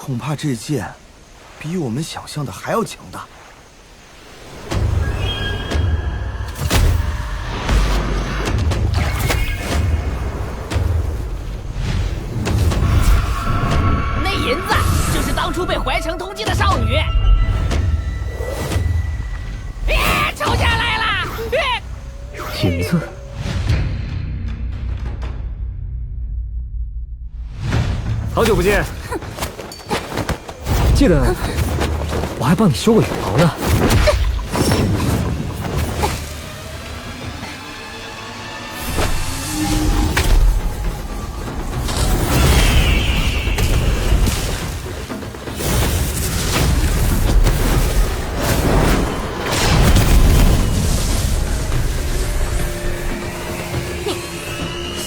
恐怕这剑比我们想象的还要强大。那银子就是当初被怀城通缉的少女。抽下来了！银子。好久不见。记得我还帮你修过羽毛呢。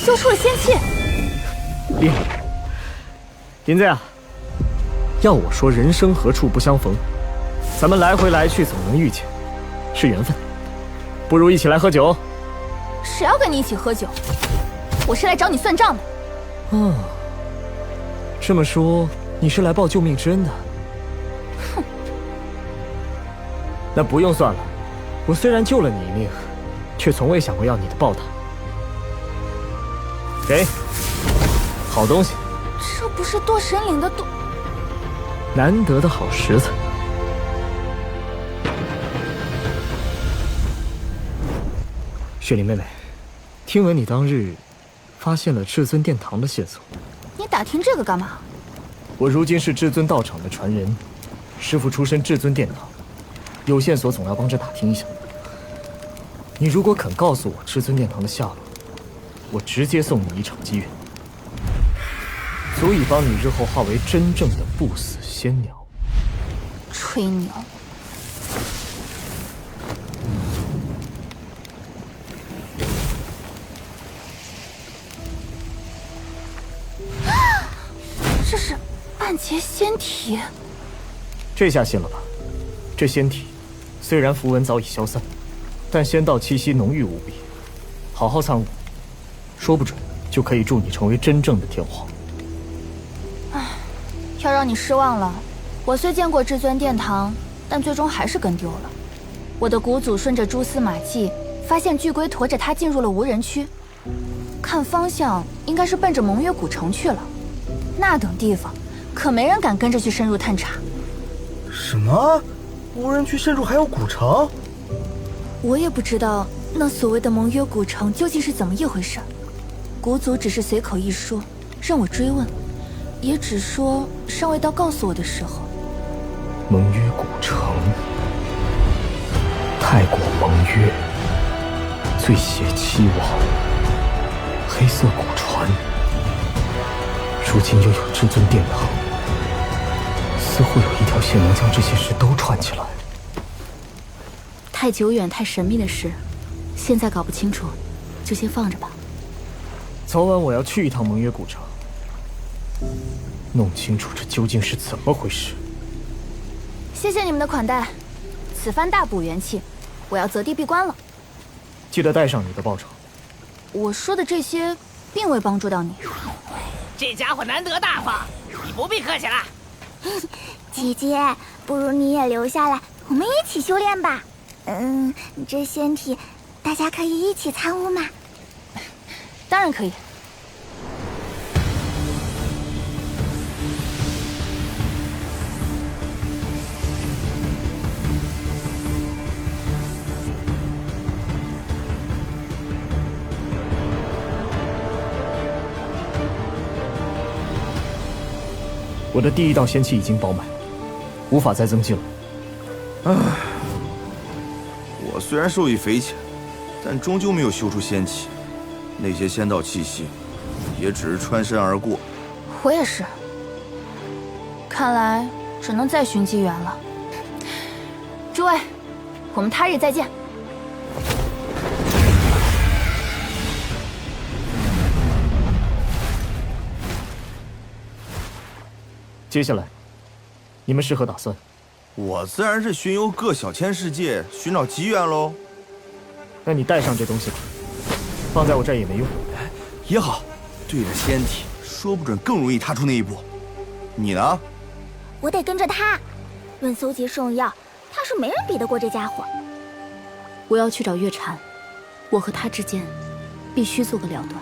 修出了仙气，厉害！银子呀，要我说人生何处不相逢，咱们来回来去总能遇见，是缘分。不如一起来喝酒。谁要跟你一起喝酒？我是来找你算账的。哦，这么说你是来报救命之恩的？哼，那不用算了，我虽然救了你一命，却从未想过要你的报答。给，好东西。这不是堕神岭的难得的好石子。雪莉妹妹，听闻你当日发现了至尊殿堂的线索。你打听这个干嘛？我如今是至尊道场的传人，师父出身至尊殿堂，有线索总要帮着打听一下。你如果肯告诉我至尊殿堂的下落，我直接送你一场机缘，足以帮你日后化为真正的不死仙鸟。吹牛！这是半截仙体。这下信了吧？这仙体虽然符文早已消散，但仙道气息浓郁无比，好好参悟，说不准就可以助你成为真正的天皇。唉，要让你失望了。我虽见过至尊殿堂，但最终还是跟丢了。我的古祖顺着蛛丝马迹，发现巨龟驮着他进入了无人区，看方向应该是奔着盟约古城去了。那等地方，可没人敢跟着去深入探查。什么？无人区深入还有古城？我也不知道那所谓的盟约古城究竟是怎么一回事。古祖只是随口一说，让我追问，也只说尚未到告诉我的时候。盟约古城，太古盟约，最邪七王，黑色古船，如今又有至尊殿堂，似乎有一条线能将这些事都串起来。太久远、太神秘的事，现在搞不清楚，就先放着吧。早晚我要去一趟盟约古城，弄清楚这究竟是怎么回事。谢谢你们的款待，此番大补元气，我要择地闭关了。记得带上你的报酬。我说的这些，并未帮助到你。这家伙难得大方，你不必客气了。姐姐，不如你也留下来，我们一起修炼吧。这仙体，大家可以一起参悟吗？当然可以。我的第一道仙气已经饱满，无法再增进了。唉，我虽然受益匪浅，但终究没有修出仙气，那些仙道气息，也只是穿身而过。我也是，看来只能再寻机缘了。诸位，我们他日再见。接下来，你们是何打算？我自然是巡游各小千世界，寻找机缘喽。那你带上这东西吧，放在我这儿也没用。也好，对着仙体，说不准更容易踏出那一步。你呢？我得跟着他。论搜集圣药，他是没人比得过这家伙。我要去找月禅，我和他之间必须做个了断。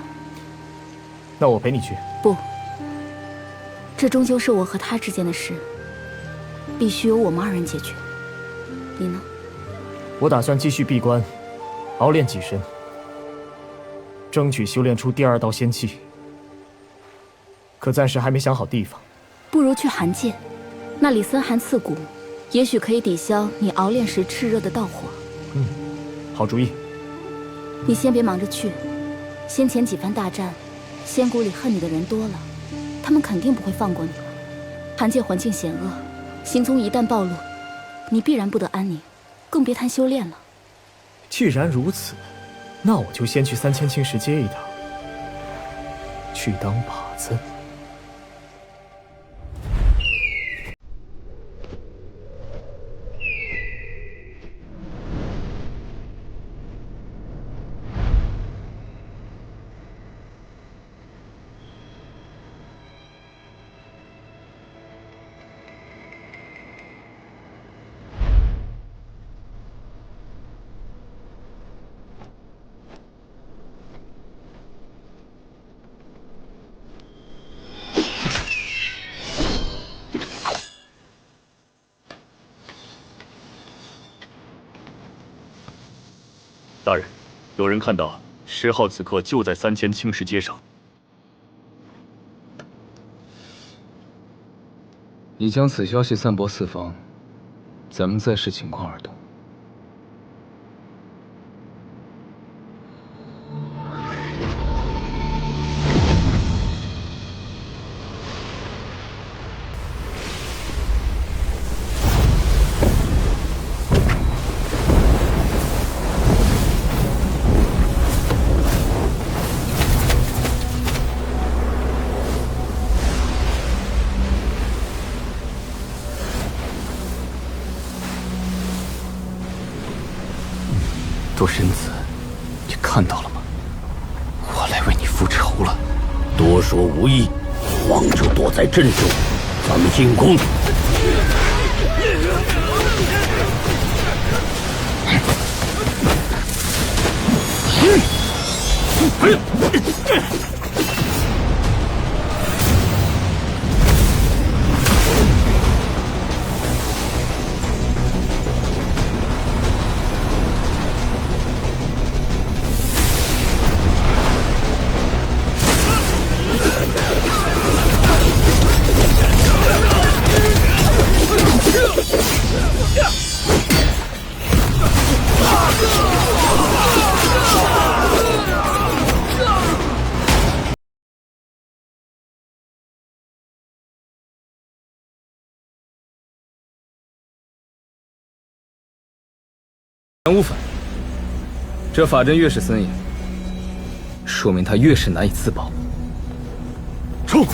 那我陪你去。不，这终究是我和他之间的事，必须由我们二人解决。你呢？我打算继续闭关，熬炼己身，争取修炼出第2道仙气。可暂时还没想好地方。不如去寒界，那里森寒刺骨，也许可以抵消你熬炼时炽热的道火。好主意。你先别忙着去，先前几番大战，仙谷里恨你的人多了，他们肯定不会放过你了。寒界环境险恶，行踪一旦暴露，你必然不得安宁，更别谈修炼了。既然如此，那我就先去3000青石接一趟，去当靶子。大人，有人看到10号此刻就在3000青石街上。你将此消息散播四方，咱们再视情况而动。多神子，你看到了吗？我来为你复仇了。多说无益，慌就躲在阵中，咱们进攻。无反应，这法阵越是森严，说明他越是难以自保。冲！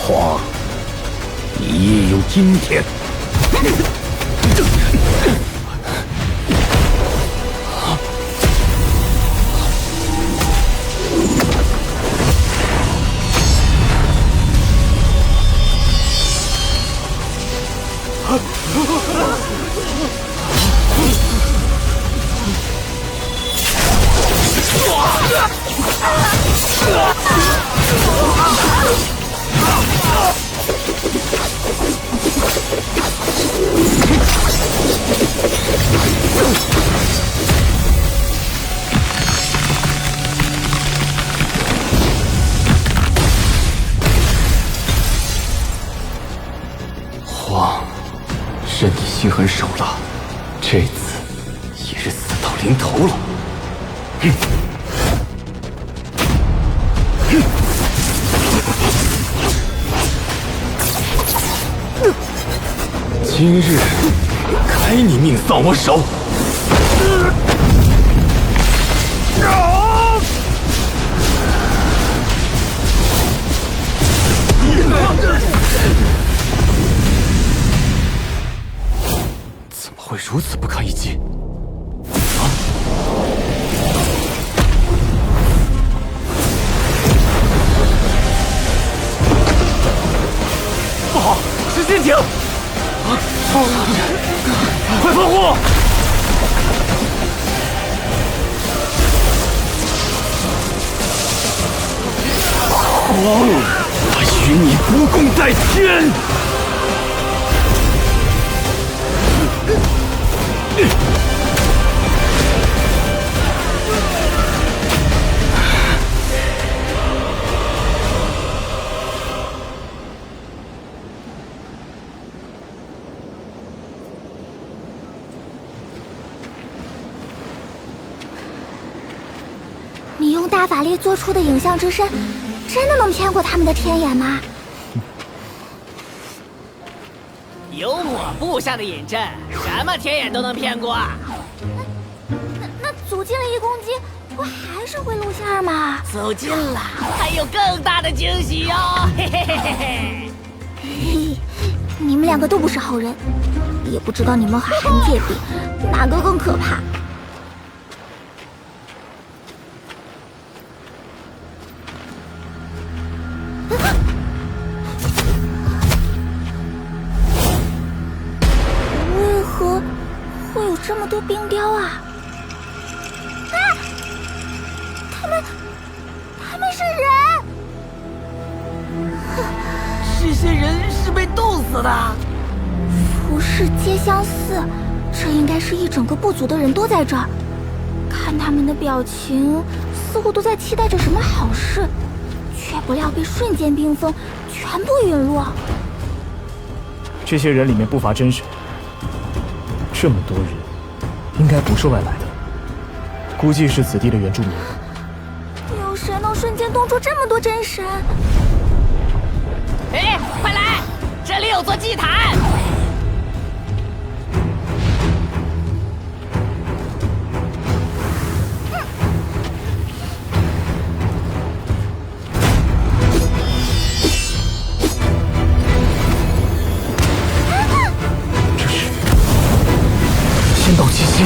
花，你也有今天。荒，任你心狠手辣，这次也是死到临头了。今日该你命丧我手！怎么会如此不堪一击？不好，是舰艇！快防护！我与你不共戴天！你用大法力做出的影像之身，真的能骗过他们的天眼吗？有我布下的引阵，什么天眼都能骗过。那阻禁了一攻击，不还是会露馅吗？走近了，还有更大的惊喜哟！嘿嘿嘿嘿嘿。嘿嘿，你们两个都不是好人，也不知道你们和寒界比，哪个更可怕。为何会有这么多冰雕啊？啊！他们是人！这些人是被冻死的。服饰皆相似，这应该是一整个部族的人都在这儿。看他们的表情，似乎都在期待着什么好事，却不料被瞬间冰封，全部陨落。这些人里面不乏真神，这么多人，应该不是外来的，估计是此地的原住民。有谁能瞬间冻出这么多真神？哎，快来，这里有座祭坛。这是仙道气息。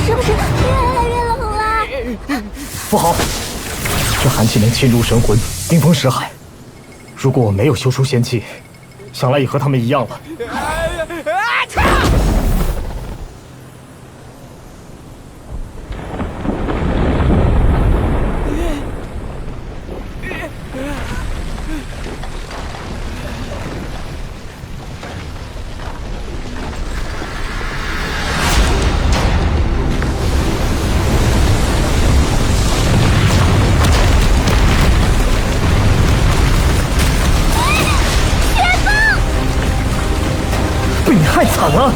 是不是越来越冷了？不好，这寒气能侵入神魂，冰封识海。如果我没有修出仙气，想来也和他们一样了。被你害惨了！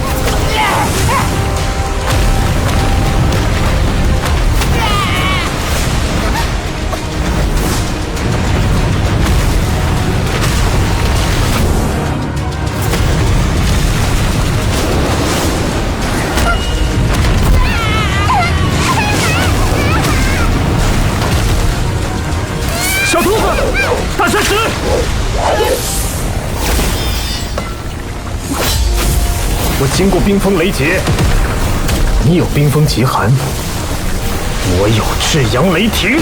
小兔子，大圣石！我经过冰封雷劫，你有冰封极寒，我有至阳雷霆。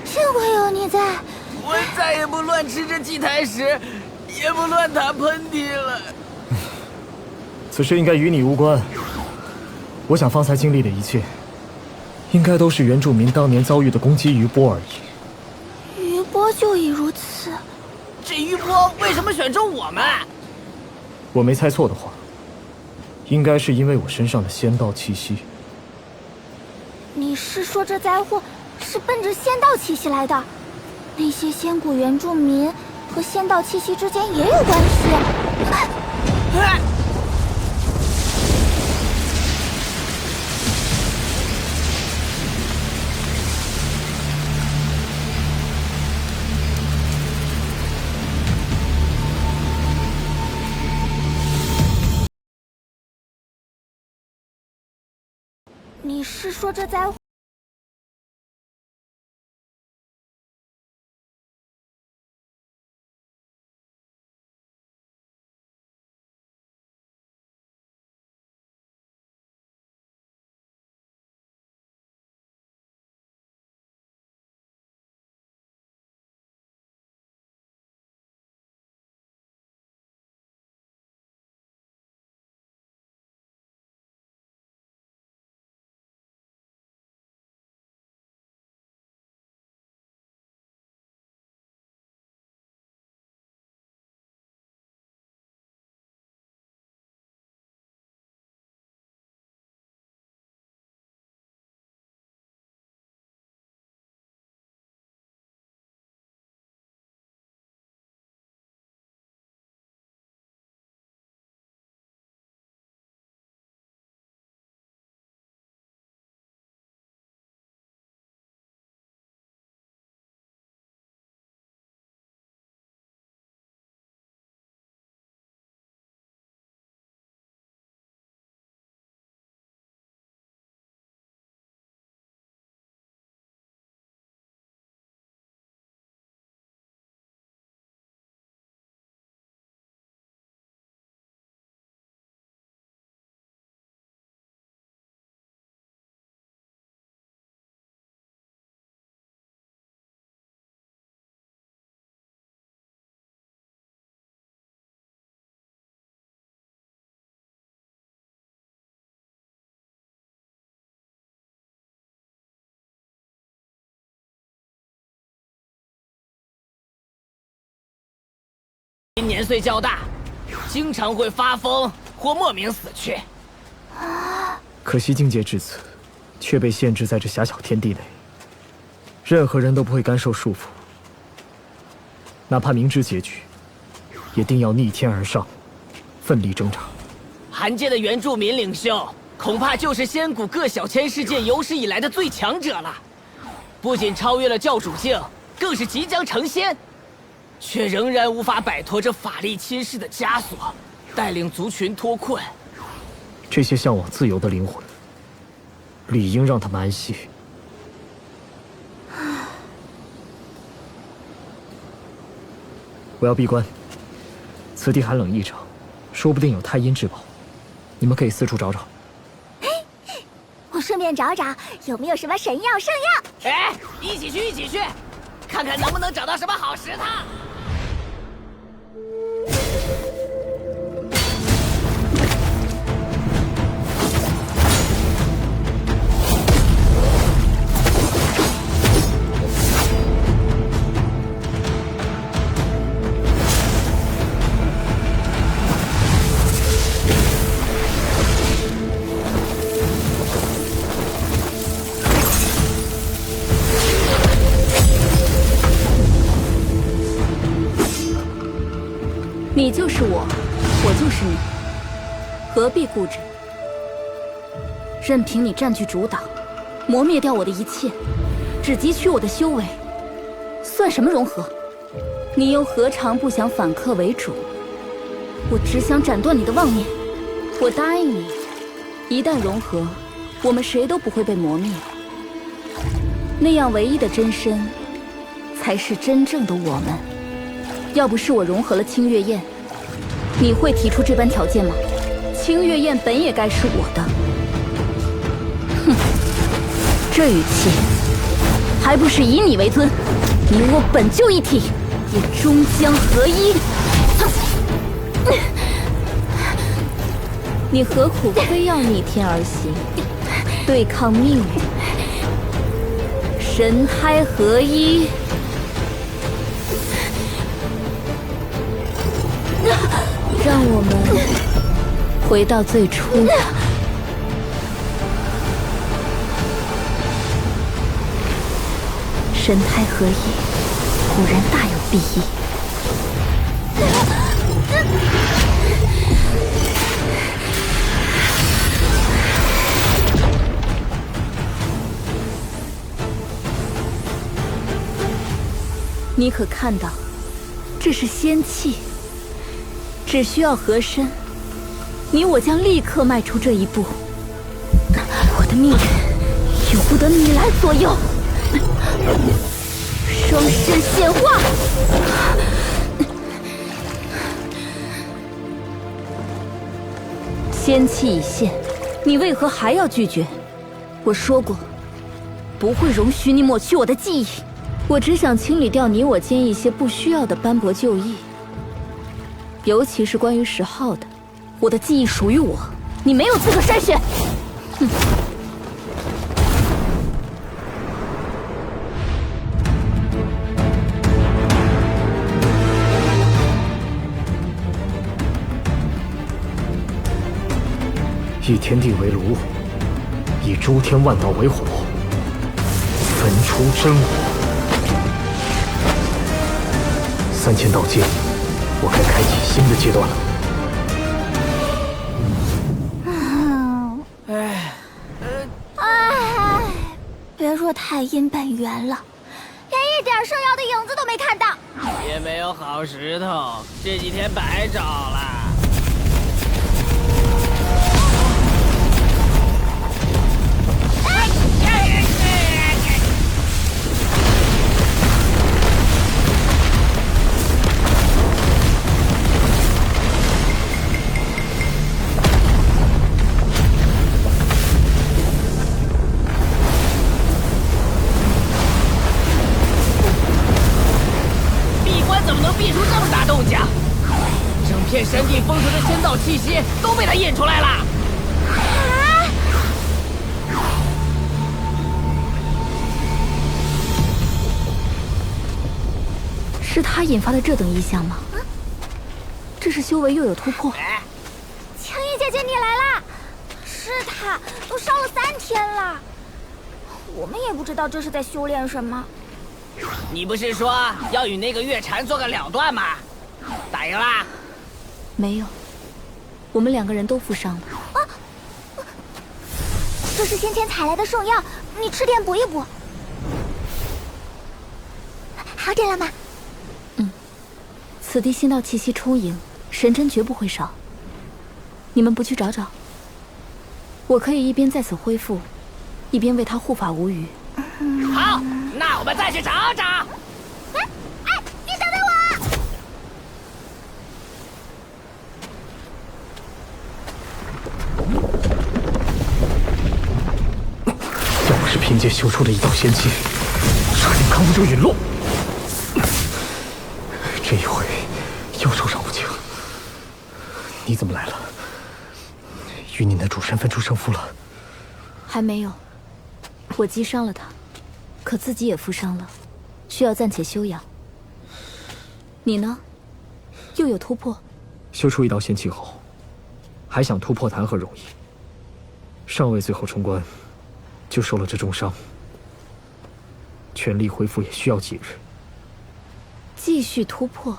幸亏有你在。我再也不乱吃这祭台石，也不乱打喷嚏了。此事应该与你无关。我想方才经历的一切，应该都是原住民当年遭遇的攻击余波而已。余波就已如此。这余波为什么选中我们？我没猜错的话，应该是因为我身上的仙道气息。你是说这灾祸是奔着仙道气息来的。那些仙谷原住民和仙道气息之间也有关系。你是说这灾祸？年岁较大，经常会发疯或莫名死去。可惜境界至此，却被限制在这狭小天地内，任何人都不会甘受束缚，哪怕明知结局，也定要逆天而上，奋力挣扎。寒界的原住民领袖，恐怕就是仙谷各小千世界有史以来的最强者了，不仅超越了教主境，更是即将成仙。却仍然无法摆脱这法力侵蚀的枷锁，带领族群脱困。这些向往自由的灵魂，理应让他们安息。我要闭关，此地寒冷异常，说不定有太阴至宝，你们可以四处找找。我顺便找找有没有什么神药圣药。哎，一起去，看看能不能找到什么好石头。你就是我，我就是你，何必固执？任凭你占据主导，磨灭掉我的一切，只汲取我的修为，算什么融合？你又何尝不想反客为主？我只想斩断你的妄念。我答应你，一旦融合，我们谁都不会被磨灭。那样唯一的真身，才是真正的我们。要不是我融合了清月宴，你会提出这般条件吗？清月宴本也该是我的。哼，这语气，还不是以你为尊？你我本就一体，也终将合一。你何苦非要逆天而行，对抗命运？神胎合一。让我们回到最初的。神态合一，果然大有裨益。你可看到，这是仙气，只需要合身，你我将立刻迈出这一步。我的命运由不得你来左右。双身显化，仙气已现，你为何还要拒绝？我说过，不会容许你抹去我的记忆。我只想清理掉你我间一些不需要的斑驳旧忆，尤其是关于10号的，我的记忆属于我，你没有资格筛选。哼！以天地为炉，以诸天万道为火，分出真我。3000道界，我该开启新的阶段了。别说太阴本源了，连一点圣瑶的影子都没看到，也没有好石头，这几天白找了。片山地封存的仙道气息都被他引出来了。是他引发的这等异象吗？这是修为又有突破。青衣姐姐，你来啦！是他，都烧了3天了。我们也不知道这是在修炼什么。你不是说要与那个月蝉做个了断吗？打赢啦？没有，我们2个人都负伤了。这是先前采来的圣药，你吃点补一补。好点了吗？此地仙道气息充盈，神针绝不会少。你们不去找找？我可以一边在此恢复，一边为他护法无虞。好，那我们再去找找。你等等我！要不是凭借修出的一道仙气，差点扛不住陨落。这一回又受伤不轻。你怎么来了？与你的主神分出胜负了？还没有，我击伤了他，可自己也负伤了，需要暂且休养。你呢？又有突破？修出一道仙气后，还想突破谈何容易？尚未最后冲关，就受了这重伤，全力恢复也需要几日。继续突破，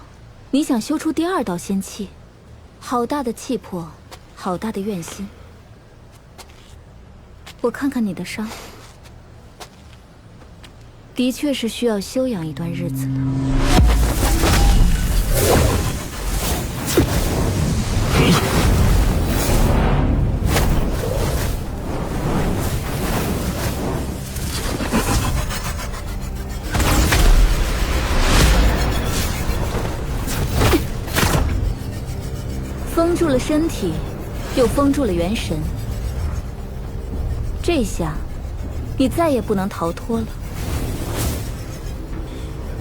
你想修出第2道仙气，好大的气魄，好大的愿心。我看看你的伤，的确是需要休养一段日子的。封住了身体，又封住了元神。这下，你再也不能逃脱了。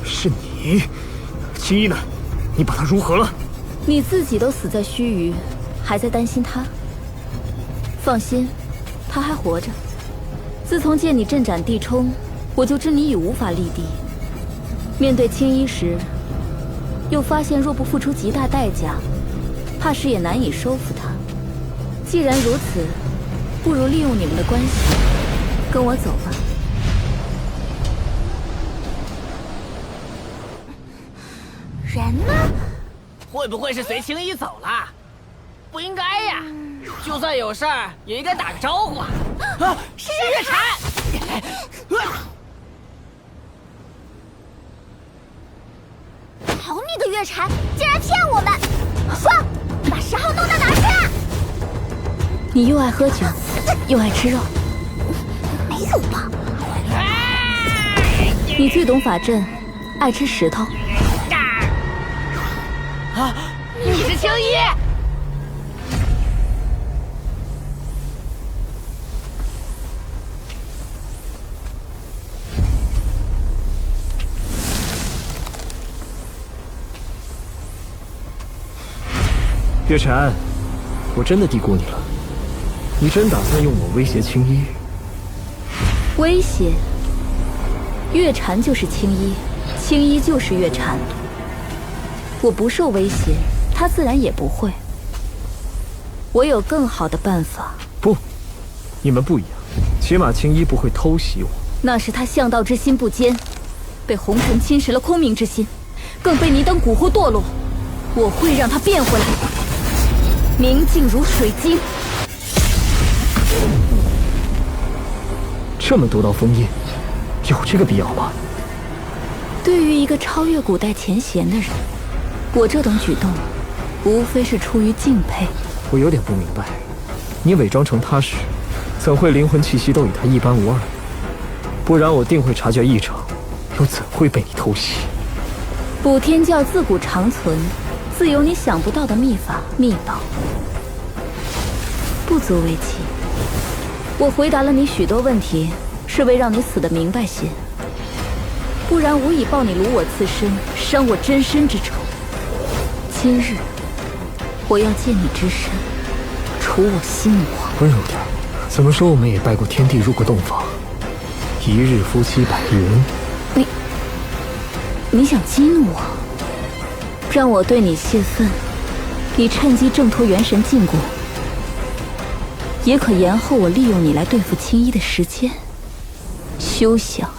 是你，青衣呢？你把他如何了？你自己都死在须臾，还在担心他？放心，他还活着。自从见你阵斩地冲，我就知你已无法立地。面对青衣时，又发现若不付出极大代价，怕是也难以收服他。既然如此，不如利用你们的关系，跟我走吧。人呢？会不会是随青衣走了？不应该呀，就算有事儿也应该打个招呼啊！是月禅。好你个月禅，竟然骗我们！说，把10号弄到哪儿去了？你又爱喝酒，又爱吃肉，没有吧？你最懂法阵，爱吃石头。啊！你是青衣？月禅，我真的低估你了。你真打算用我威胁青衣？威胁？月禅就是青衣，青衣就是月禅。我不受威胁，他自然也不会。我有更好的办法。不，你们不一样。起码青衣不会偷袭我。那是他向道之心不坚，被红尘侵蚀了空明之心，更被你等蛊惑堕落。我会让他变回来，明净如水晶。这么多道封印，有这个必要吗？对于一个超越古代前贤的人，我这等举动，无非是出于敬佩。我有点不明白，你伪装成他时，怎会灵魂气息都与他一般无二？不然我定会察觉异常，又怎会被你偷袭？补天教自古长存，自有你想不到的秘法秘宝，不足为奇。我回答了你许多问题，是为让你死得明白些，不然无以报你辱我刺身，伤我真身之仇。今日我要借你之身，除我心魔。温柔点，怎么说我们也拜过天地，入过洞房，一日夫妻百日恩。你想激怒我，让我对你泄愤，以趁机挣脱元神禁锢，也可延后我利用你来对付青衣的时间。休想！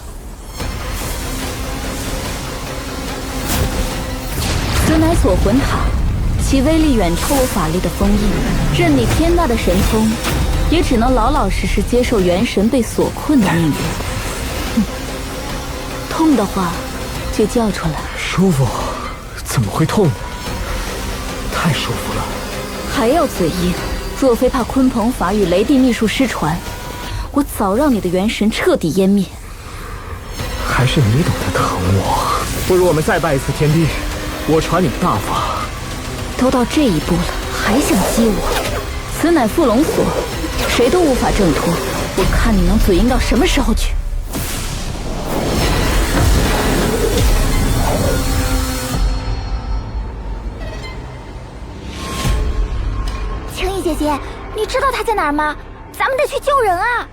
此乃锁魂塔，其威力远超我法力的封印，任你天大的神通，也只能老老实实接受元神被锁困的命运。痛的话就叫出来。舒服？怎么会痛呢？太舒服了。还要嘴硬？若非怕鲲鹏法与雷帝秘术失传，我早让你的元神彻底湮灭。还是你懂得疼我。不如我们再拜一次天地，我传你大法。都到这一步了，还想激我？此乃缚龙锁，谁都无法挣脱。我看你能嘴硬到什么时候去？青衣姐姐，你知道他在哪儿吗？咱们得去救人啊！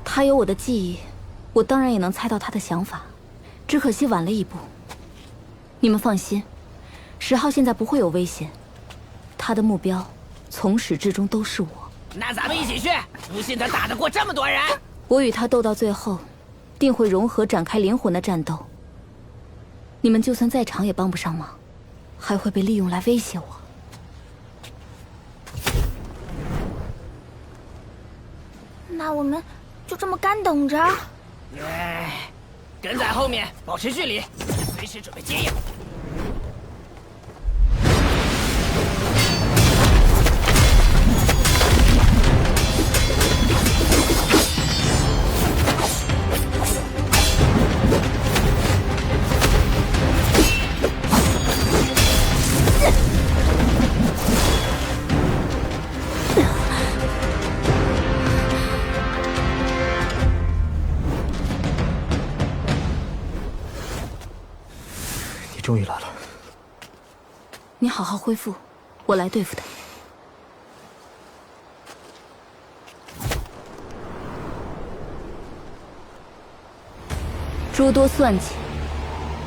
他有我的记忆，我当然也能猜到他的想法，只可惜晚了一步。你们放心，10号现在不会有危险，他的目标从始至终都是我。那咱们一起去，不信他打得过这么多人。我与他斗到最后，定会融合展开灵魂的战斗。你们就算在场也帮不上忙，还会被利用来威胁我。那我们就这么干等着？跟在后面，保持距离，随时准备接应。终于来了。你好好恢复，我来对付他。诸多算计，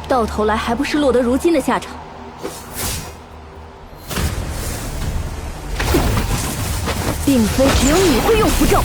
到头来还不是落得如今的下场。并非只有你会用符咒。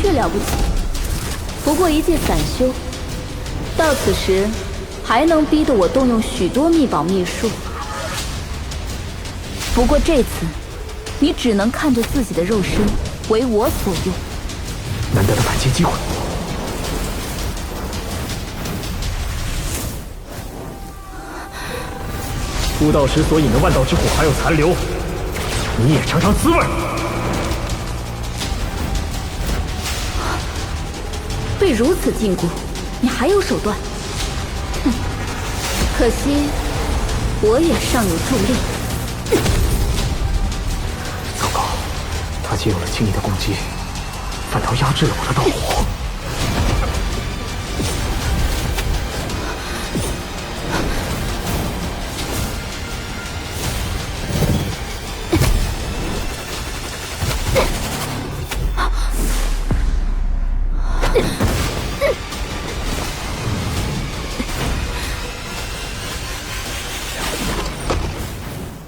确了不起，不过一介散修，到此时还能逼得我动用许多秘宝秘术。不过这次，你只能看着自己的肉身为我所用。难得的反击机会。出道时所引的万道之火还有残留，你也尝尝滋味。被如此禁锢，你还有手段？哼！可惜我也尚有助力。糟糕，他借用了青衣的攻击，反倒压制了我的道火。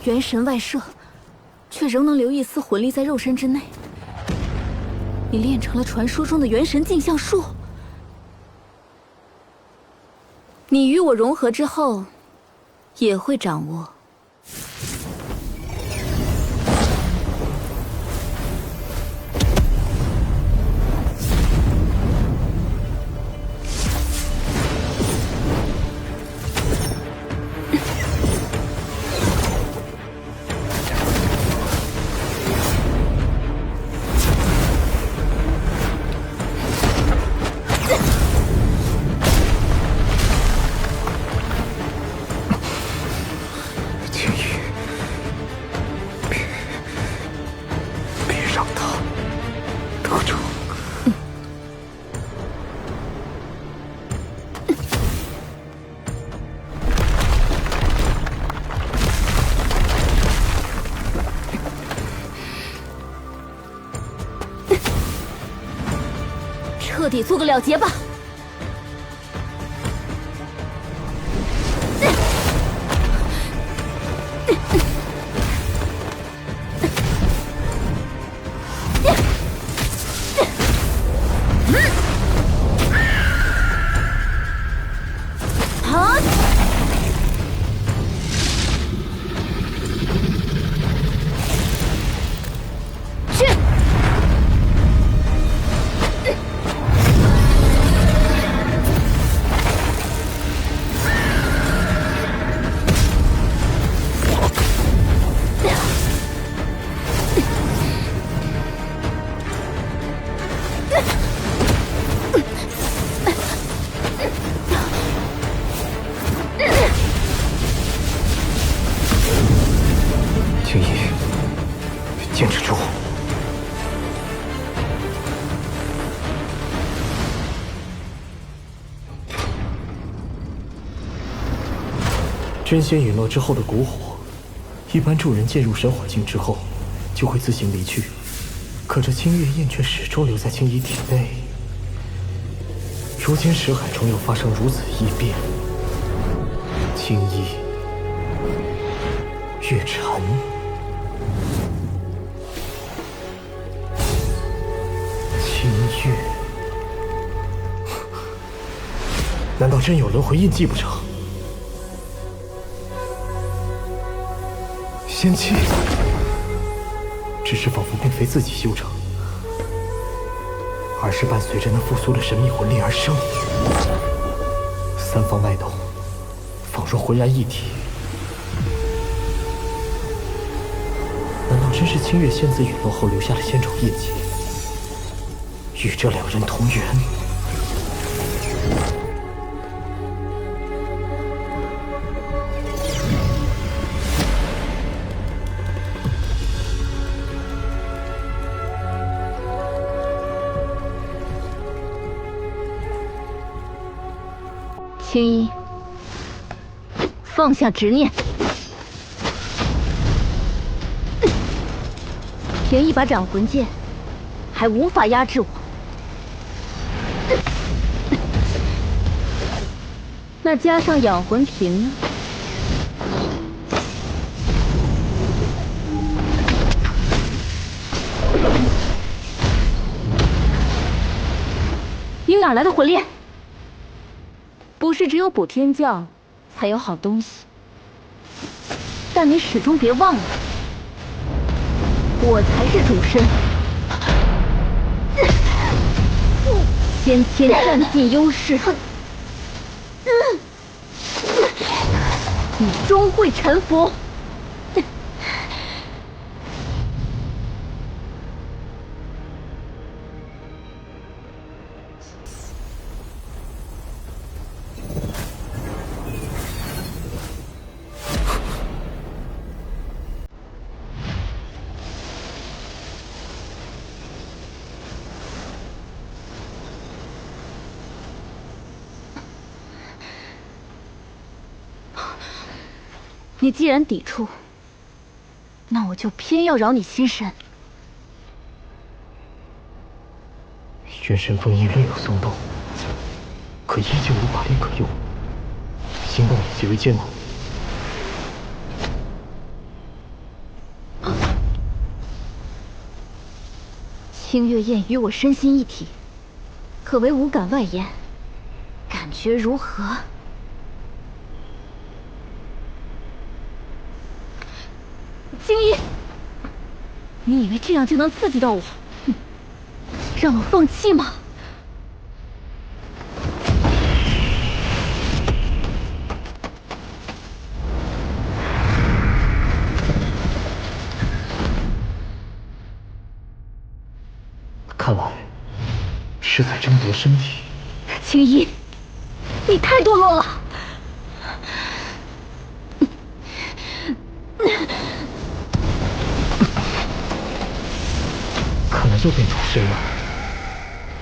元神外射，却仍能留一丝魂力在肉身之内。你练成了传说中的元神镜像术。你与我融合之后，也会掌握。彻底做个了结吧。青衣，坚持住！真仙陨落之后的蛊火，一般助人进入神火境之后，就会自行离去。可这清月印却始终留在青衣体内。如今识海中又发生如此异变，青衣、月沉。清月，难道真有轮回印记不成？仙气，只是仿佛并非自己修成，而是伴随着那复苏的神秘魂力而生。三方脉动，仿若浑然一体。难道真是清月仙子陨落后留下的仙种印记？与这两人同源。青衣，放下执念，凭一把斩魂剑，还无法压制我。那加上养魂瓶呢？你哪来的魂力？不是只有补天教才有好东西，但你始终别忘了，我才是主身。先天占尽优势，你终会臣服。你既然抵触，那我就偏要扰你心神。元神封印略有松动，可依旧无法力可用，行动也极为艰难。清月宴与我身心一体，可谓无感外延，感觉如何？青衣，你以为这样就能刺激到我，让我放弃吗？看来是在争夺身体。青衣，你太堕落了！看来又变主身了，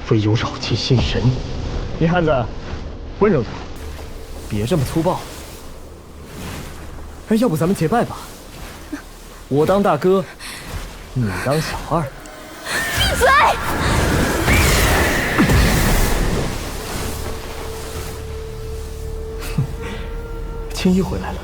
唯有扰其心神。女汉子，温柔点，别这么粗暴。哎，要不咱们结拜吧？我当大哥，你当小二。闭嘴！青衣回来了。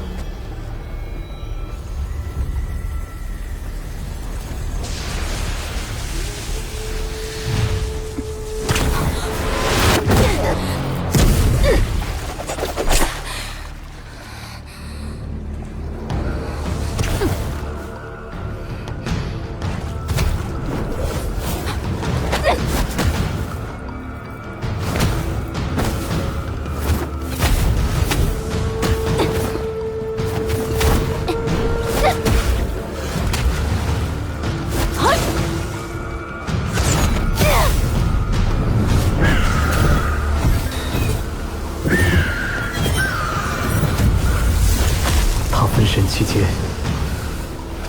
分身期间，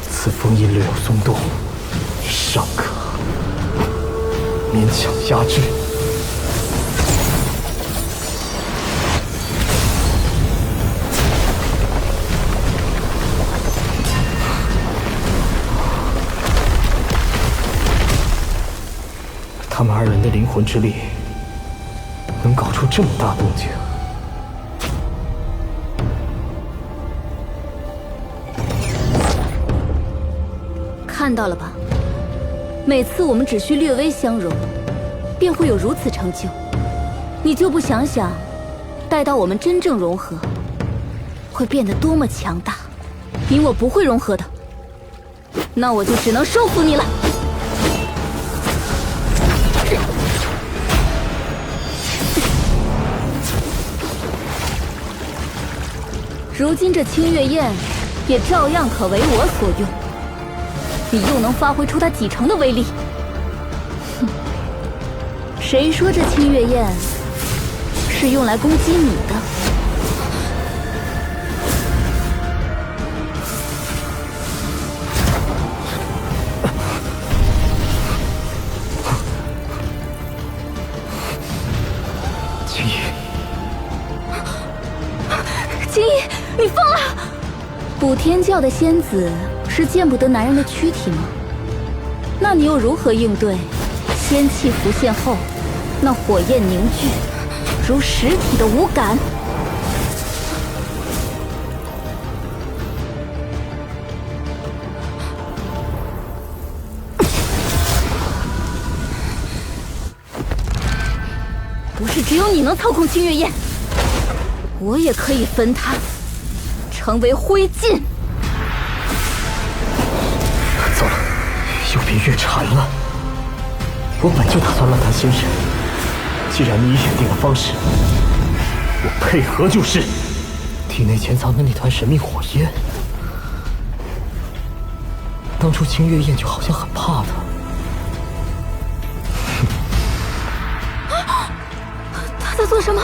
此封印略有松动，尚可勉强压制。他们二人的灵魂之力，能搞出这么大动静。看到了吧？每次我们只需略微相融，便会有如此成就。你就不想想，待到我们真正融合，会变得多么强大？你我不会融合的，那我就只能收服你了。如今这清月宴，也照样可为我所用。你又能发挥出它几成的威力？哼！谁说这清月宴是用来攻击你的？青衣，青衣，你疯了！补天教的仙子是见不得男人的躯体吗？那你又如何应对仙气浮现后，那火焰凝聚，如实体的无感？只有你能操控清月宴，我也可以焚它，成为灰烬。糟了，又变月蝉了。我本就打算乱弹心神，既然你已选定了方式，我配合就是。体内潜藏的那团神秘火焰，当初清月宴就好像很怕他。他在做什么？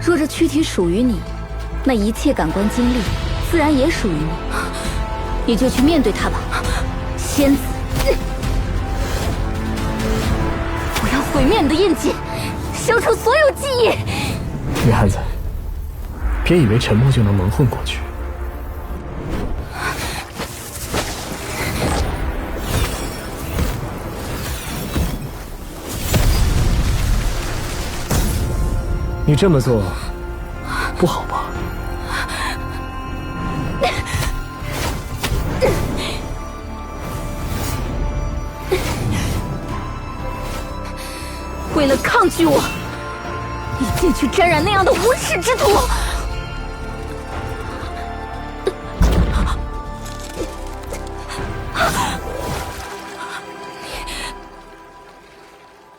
若这躯体属于你，那一切感官经历自然也属于你。你就去面对他吧，仙子。我要毁灭你的印记，消除所有记忆。女汉子，别以为沉默就能蒙混过去。你这么做不好吧？为了抗拒我，你竟去沾染那样的无耻之徒！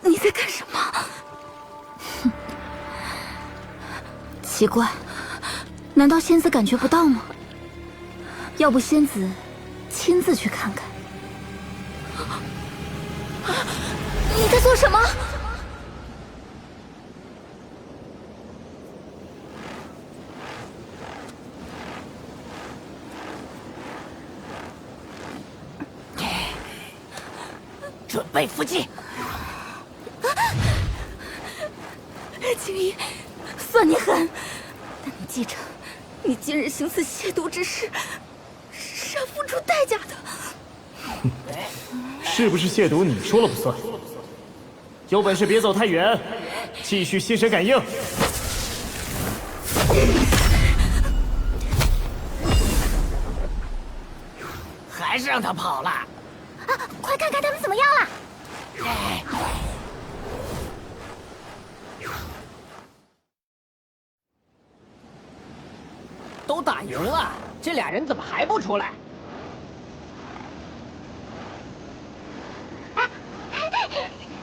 你在干什么？哼，奇怪，难道仙子感觉不到吗？要不仙子亲自去看看。你在做什么？准备伏击！青衣，算你狠，但你记着，你今日行此亵渎之事，是要付出代价的。是不是亵渎你说了不算？有本事别走太远，继续心神感应。还是让他跑了。快看看他们怎么样了！都打赢了，这俩人怎么还不出来？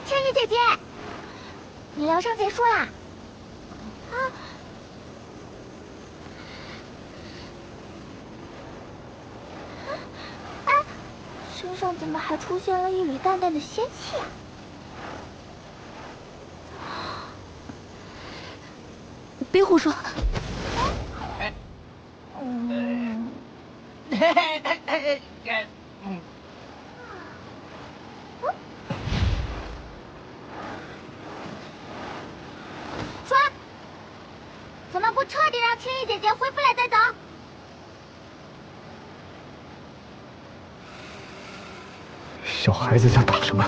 千羽姐姐，你疗伤结束啦？啊！身上怎么还出现了一缕淡淡的仙气啊？别胡说。说，怎么不彻底让青衣姐姐恢复来再走？小孩子在打什么？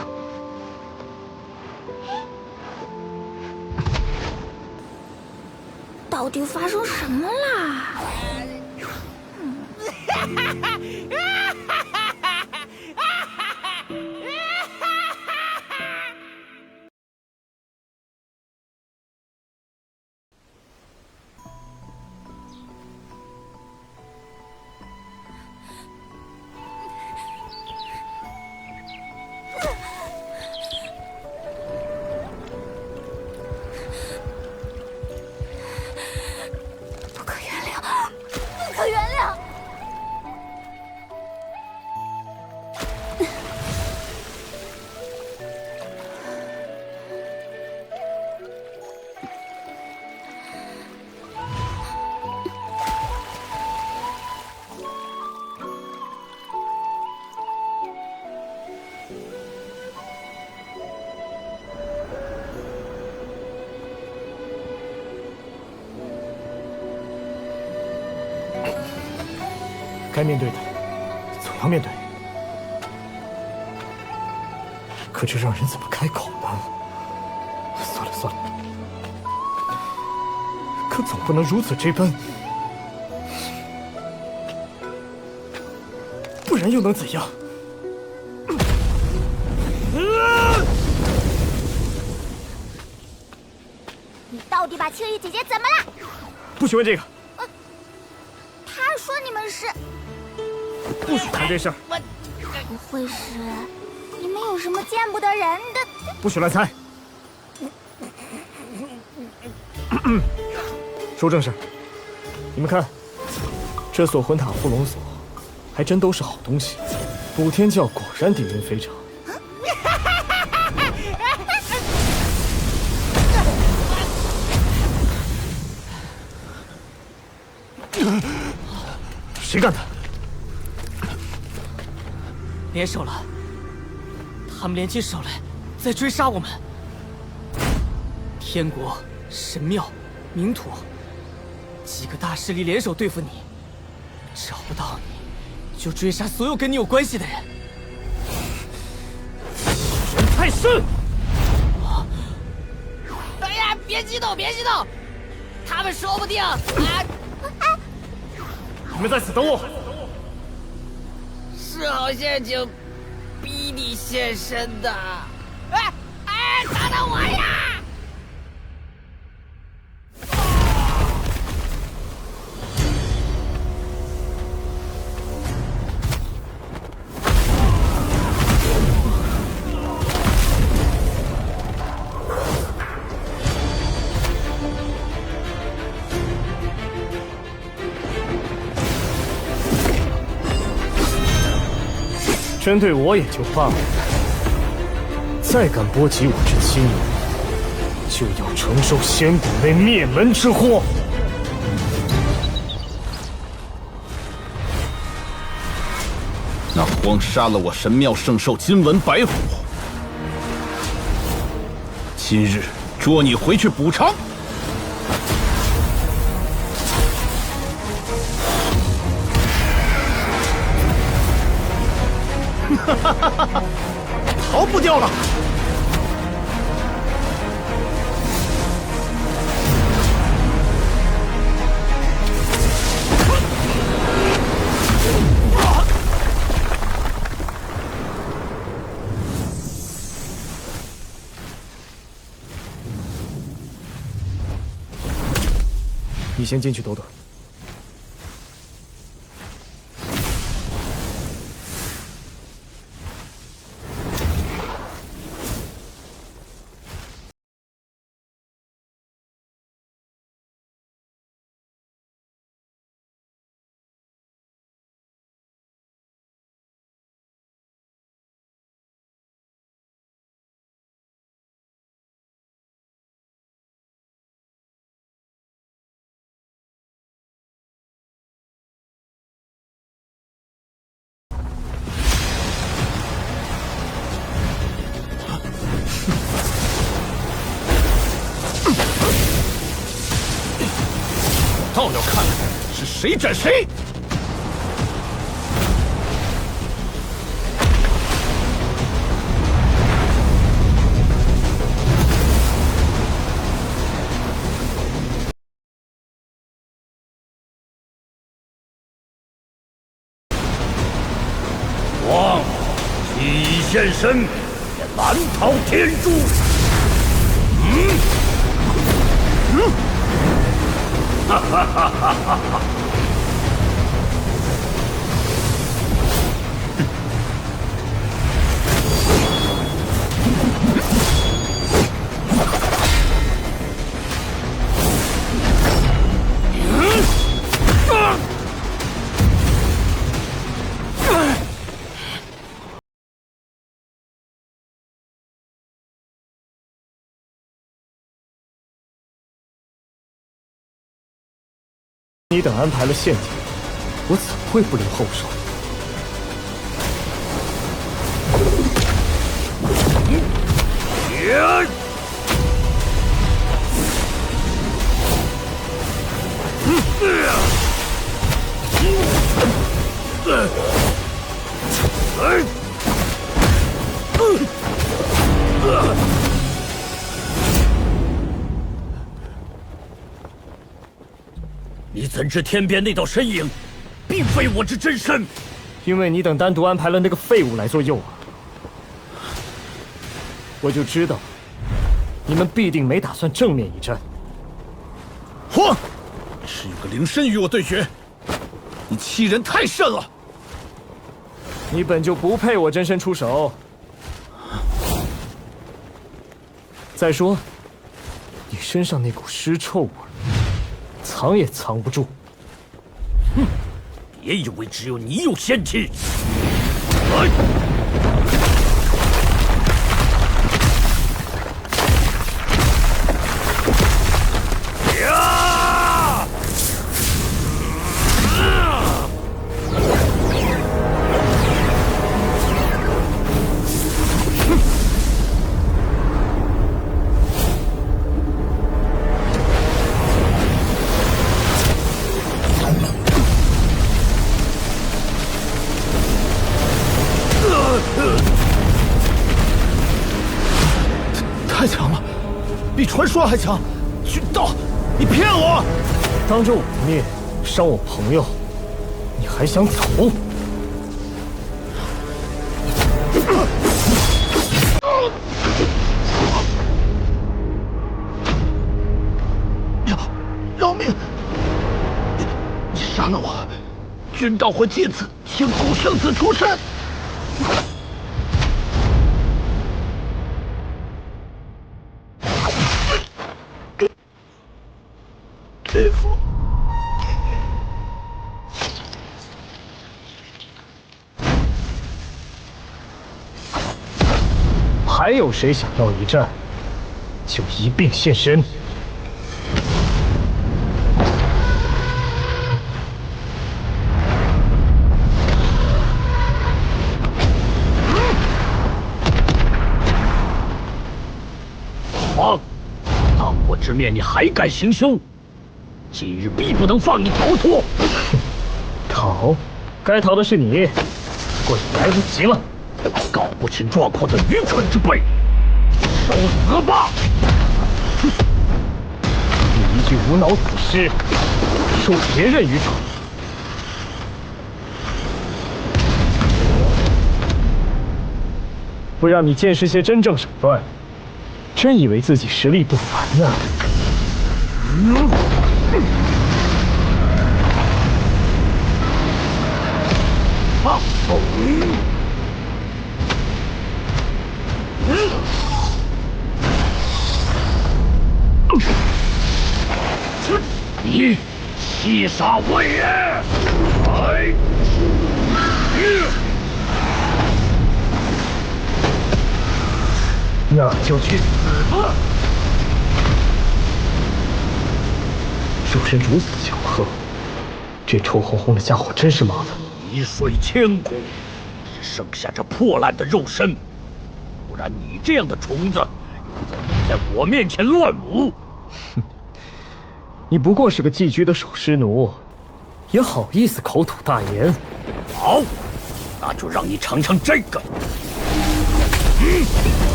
到底发生什么啦？不可原谅，不可原谅！该面对的，总要面对。可这让人怎么开口呢？算了算了，可总不能如此这般，不然又能怎样？你到底把青衣姐姐怎么了？不许问这个。他说你们是……不许谈这事儿。不会是你们有什么见不得人的？不许乱猜。说正事，你们看，这所魂塔护龙锁，还真都是好东西。补天教果然底蕴非常。谁干的？联手了，他们联起手来，在追杀我们。天国、神庙、冥土，几个大势力联手对付你，找不到你，就追杀所有跟你有关系的人。人太甚！哎呀，别激动，别激动，他们说不定你们在此等我。是好陷阱，逼你现身的。等等我呀！针对我也就罢了，再敢波及我之亲人，就要承受仙谷内灭门之祸。那光杀了我神庙圣兽金纹白虎，今日捉你回去补偿。逃不掉了！你先进去躲躲。倒要看看是谁斩谁！王既已现身，也难逃天诛。哈哈哈哈哈哈！你等安排了陷阱，我怎会不留后手？你怎知天边那道身影，并非我之真身？因为你等单独安排了那个废物来做诱饵，我就知道你们必定没打算正面一战。灵身与我对决，你欺人太甚了！你本就不配我真身出手。再说，你身上那股尸臭味，藏也藏不住。哼，别以为只有你有仙气。来！呀！太强了，比传说还强！君道，你骗我！当着我的面伤我朋友，你还想走？饶命！你杀了我，君道会借此请古圣子出山。还有谁想要一战，就一并现身。王，当我之面你还敢行凶，今日必不能放你逃脱。逃？该逃的是你，不过已来不及了。搞不清状况的愚蠢之辈，受死吧！你一具无脑死尸，说别人愚蠢。不让你见识些真正手段，真以为自己实力不凡呢？你欺杀我也！那就去死吧！肉身如此强横，这臭烘烘的家伙真是麻烦。一水千古，只剩下这破烂的肉身，不然你这样的虫子，又怎么在我面前乱舞？哼，你不过是个寄居的守尸奴，也好意思口吐大言？好，那就让你尝尝这个。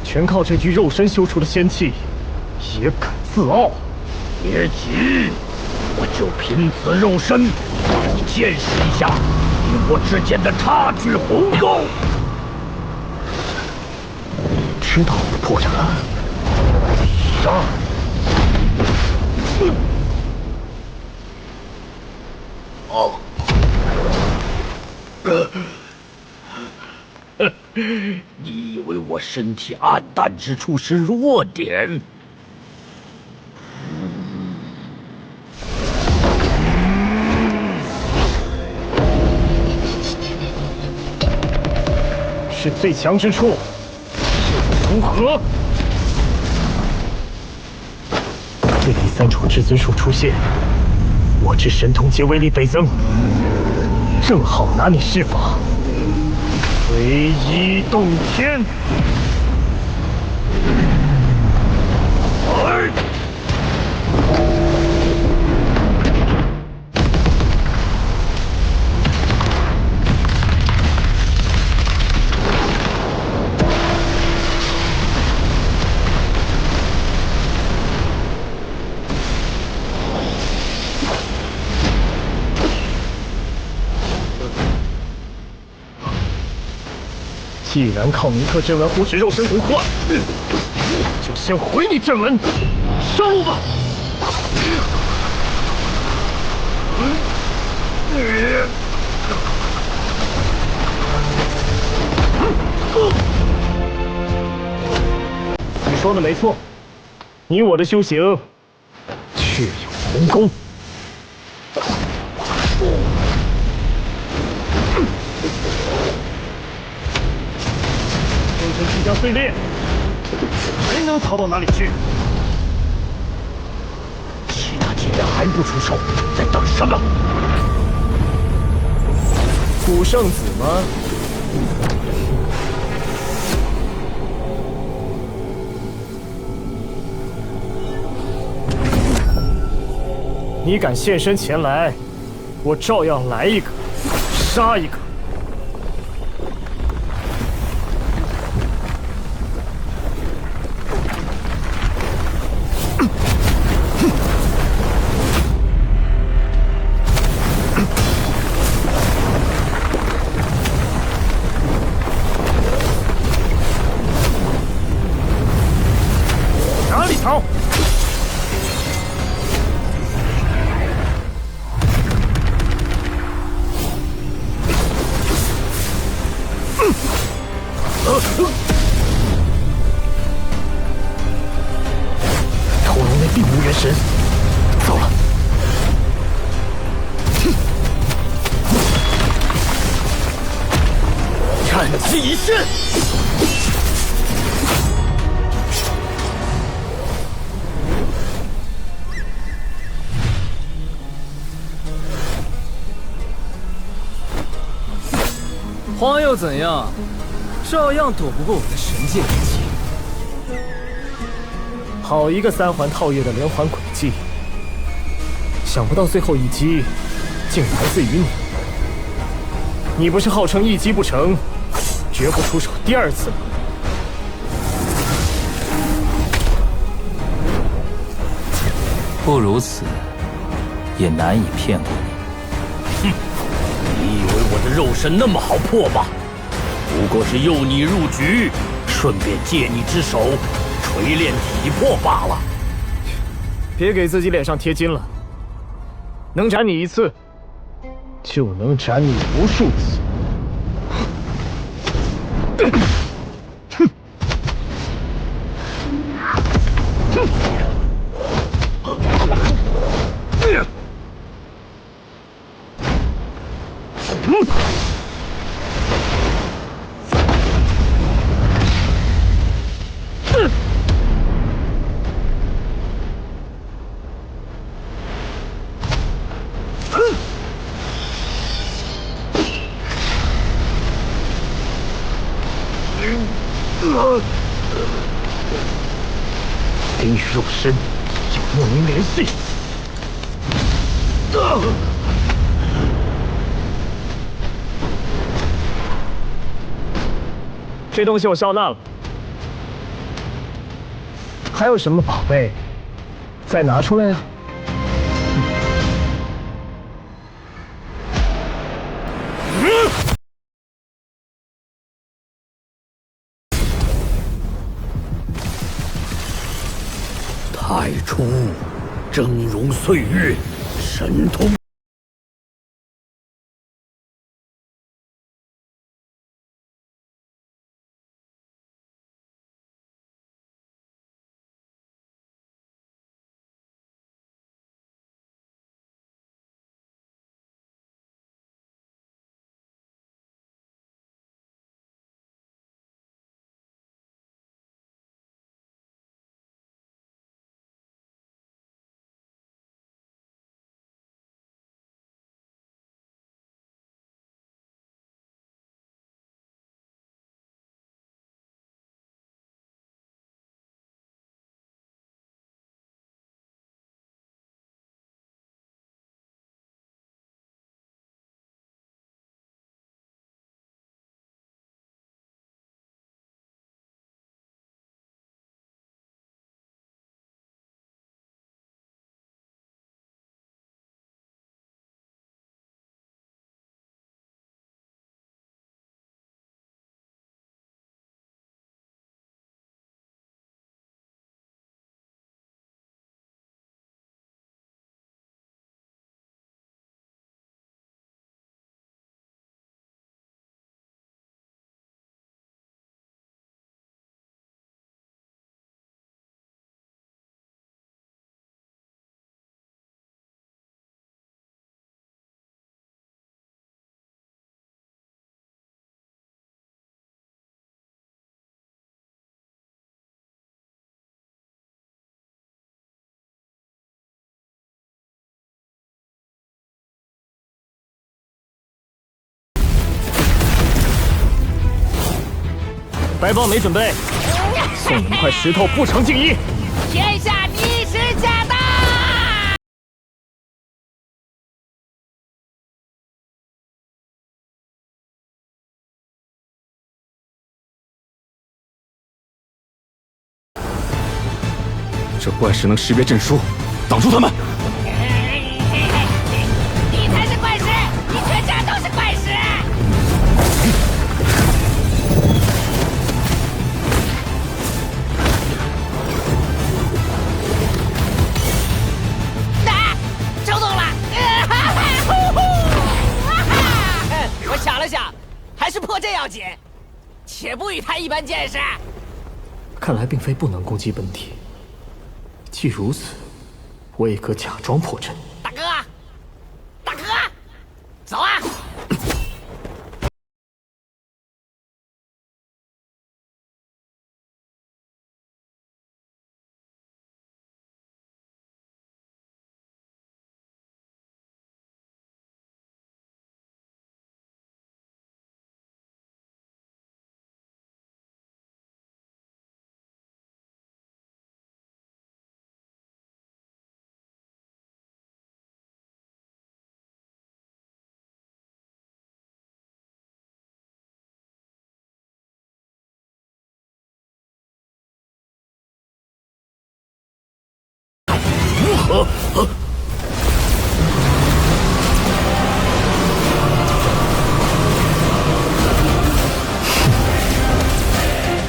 全靠这具肉身修出的仙气，也敢自傲？别急，我就凭此肉身，让你见识一下你我之间的差距鸿沟。知道我的破绽，杀！你以为我身体暗淡之处是弱点？是最强之处，又如何？这第三重至尊术出现，我之神通皆威力倍增，正好拿你施法。唯一洞天！既然靠尼克阵纹忽视肉身不破，就先毁你阵纹，上路吧！你说的没错，你我的修行确有同功。肉身即将碎裂，还能逃到哪里去？其他几人还不出手，在等什么？古圣子吗？你敢现身前来，我照样来一个，杀一个。哪里逃？头颅内并无元神，糟了！战机一现。慌又怎样？照样躲不过我的神剑之气。好一个三环套月的连环诡计！想不到最后一击竟来自于你。你不是号称一击不成，绝不出手第二次吗？不如此，也难以骗过你。哼！你以为我的肉身那么好破吗？不过是诱你入局，顺便借你之手锤炼体魄罢了。别给自己脸上贴金了。能斩你一次，就能斩你无数次。哼！丁与肉身有莫名联系。这东西我笑纳了。还有什么宝贝？再拿出来。太初，峥嵘岁月，神通。白豹没准备，送你们块石头不成敬意。天下第一时驾到！这怪石能识别阵书，挡住他们。你才是怪石，你全家都是怪石！抽动了！我想了想，还是破阵要紧，且不与他一般见识。看来并非不能攻击本体。既如此，我也可假装破阵。大哥，大哥，走啊！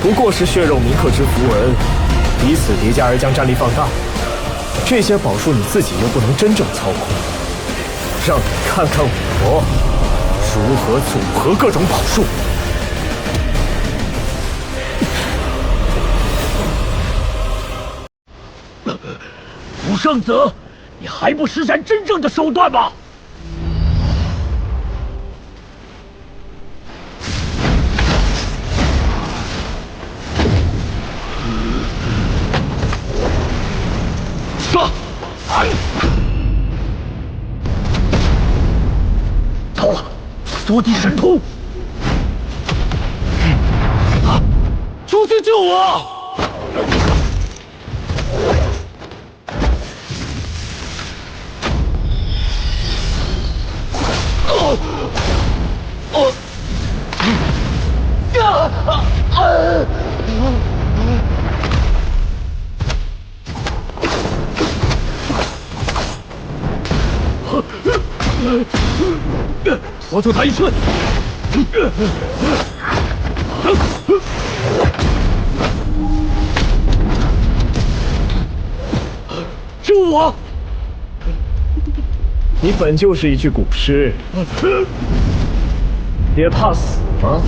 不过是血肉铭刻之符文，以此叠加而将战力放大。这些宝术你自己又不能真正操控，让你看看我如何组合各种宝术。吴胜泽，你还不施展真正的手段吗？走了，缩地神突！出去救我！拖住他一寸！救我！你本就是一具古尸，也怕死吗？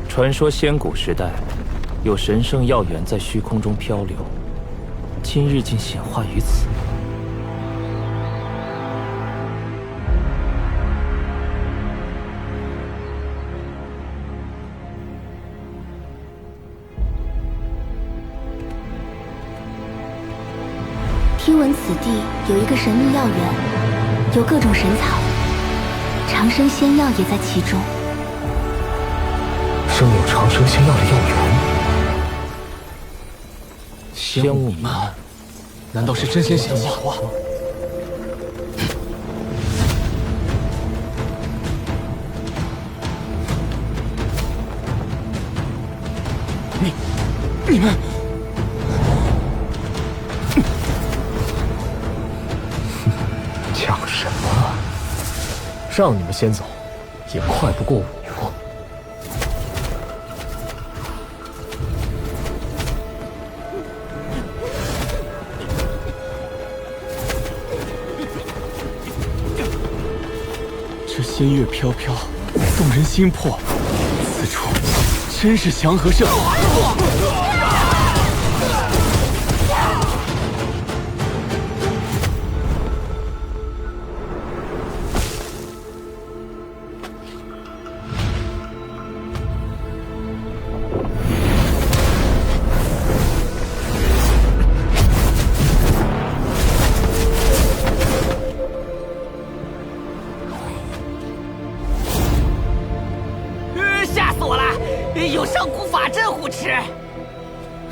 传说仙古时代，有神圣药源在虚空中漂流，今日竟显化于此。听闻此地有一个神秘药源，有各种神草，长生仙药也在其中。生有长生仙药的药源，仙雾弥漫，难道是真仙显化？你们讲什么？让你们先走，也快不过我。仙乐飘飘，动人心魄。此处真是祥和圣。吓死我了！有上古法阵护持。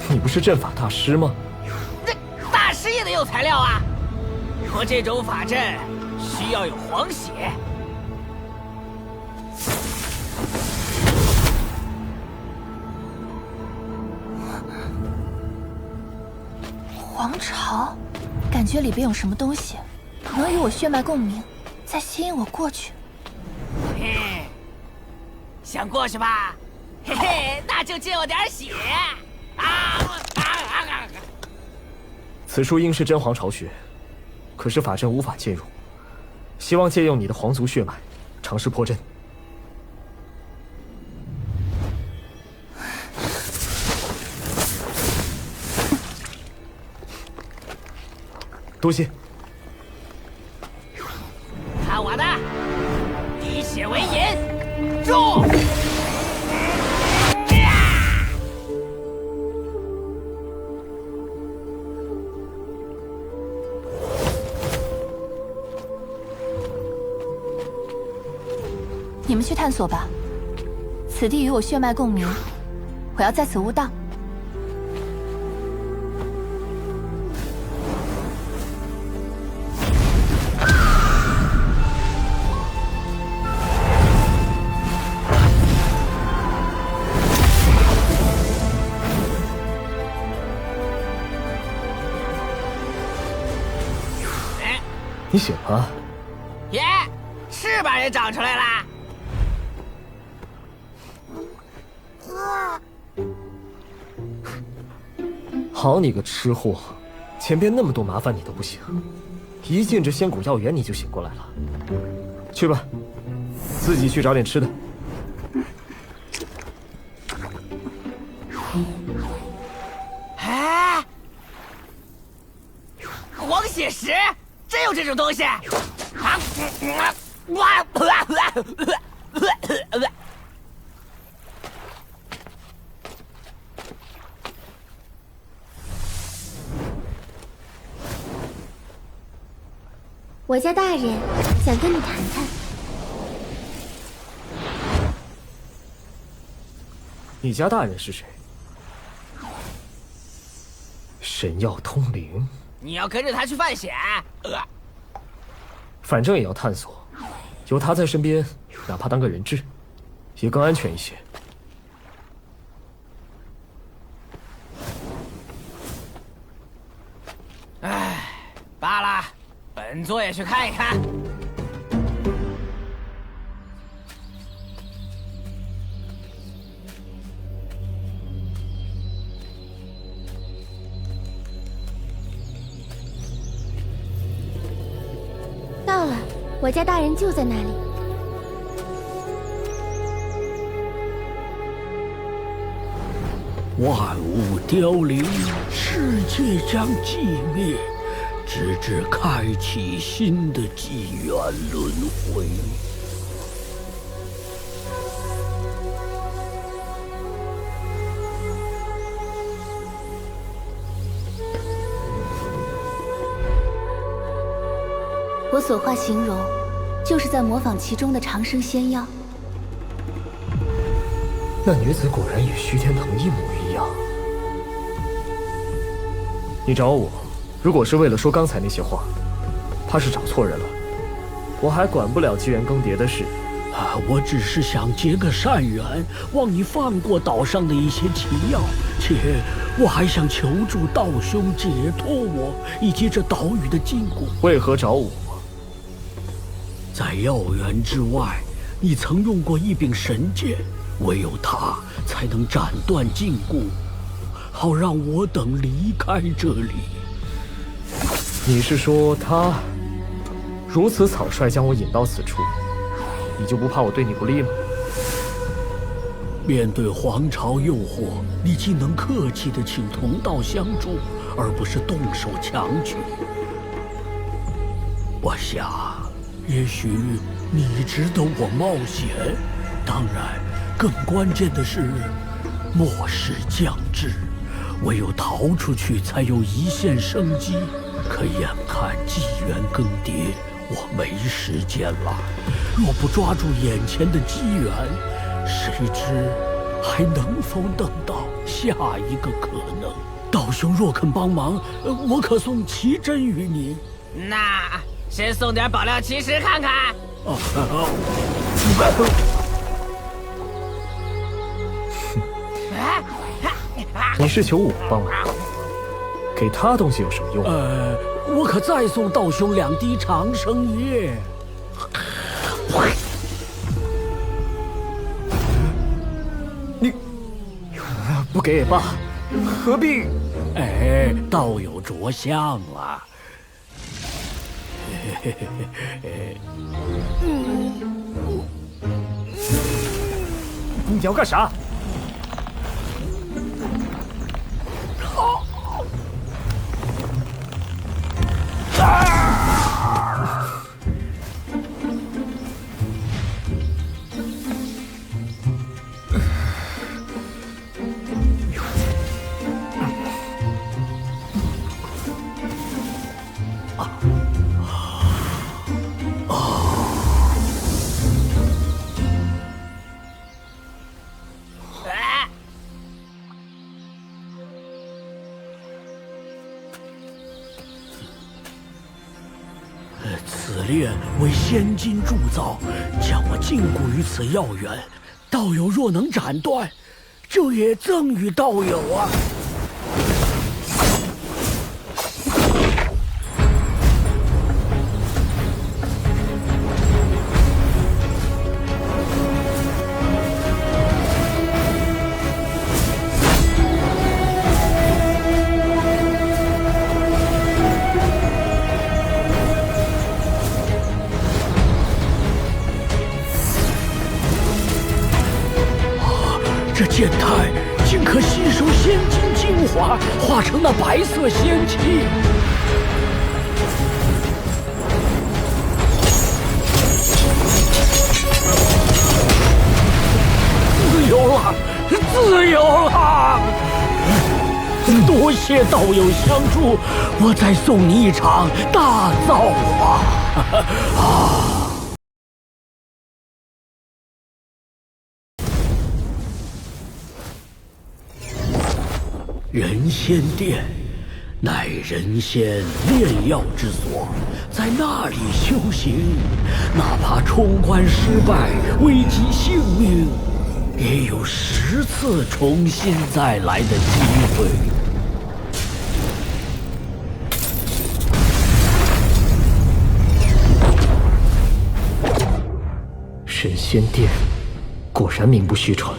你不是阵法大师吗？这大师也得有材料啊！我这种法阵需要有黄血。皇朝，感觉里边有什么东西，能与我血脉共鸣，再吸引我过去。嘿，想过去吧？嘿嘿，那就借我点血啊！此术应是真皇朝血，可是法阵无法进入，希望借用你的皇族血脉，尝试破阵。多谢。看我的，滴血为引，住！你们去探索吧，此地与我血脉共鸣，我要在此悟道。你醒了？耶，翅膀也长出来了。好你个吃货，前边那么多麻烦你都不行，一进这仙谷药园你就醒过来了。去吧，自己去找点吃的。哎，黄血石，真有这种东西？我家大人想跟你谈谈。你家大人是谁？神药通灵。你要跟着他去犯险？反正也要探索，有他在身边，哪怕当个人质，也更安全一些。唉，罢了，本座也去看一看。到了，我家大人就在那里。万物凋零，世界将寂灭，直至开启新的纪元轮回。我所画形容，就是在模仿其中的长生仙药。那女子果然与徐天腾一模一样。你找我，如果是为了说刚才那些话，怕是找错人了。我还管不了机缘更迭的事。我只是想结个善缘，望你放过岛上的一些奇药，且我还想求助道兄解脱我以及这岛屿的禁锢。为何找我？在药园之外，你曾用过一柄神剑，唯有它才能斩断禁锢，好让我等离开这里。你是说他如此草率将我引到此处，你就不怕我对你不利吗？面对皇朝诱惑，你竟能客气地请同道相助，而不是动手强取。我想，也许你值得我冒险。当然，更关键的是，末世将至，唯有逃出去，才有一线生机。可眼看纪元更迭，我没时间了。若不抓住眼前的机缘，谁知还能否等到下一个可能？道兄若肯帮忙，我可送奇珍于你。那先送点宝料奇石看看。你是求我帮忙？给他东西有什么用？我可再送道兄2滴长生液。你不给也罢，何必？道友着相了。你要干啥？此炼为仙金铸造，将我禁锢于此药源。道友若能斩断，就也赠与道友啊。这剑态竟可吸收仙金精华，化成那白色仙气。自由了，自由了！多谢道友相助，我再送你一场大造化。人仙殿，乃人仙炼药之所，在那里修行，哪怕冲关失败，危及性命，也有10次重新再来的机会。神仙殿，果然名不虚传。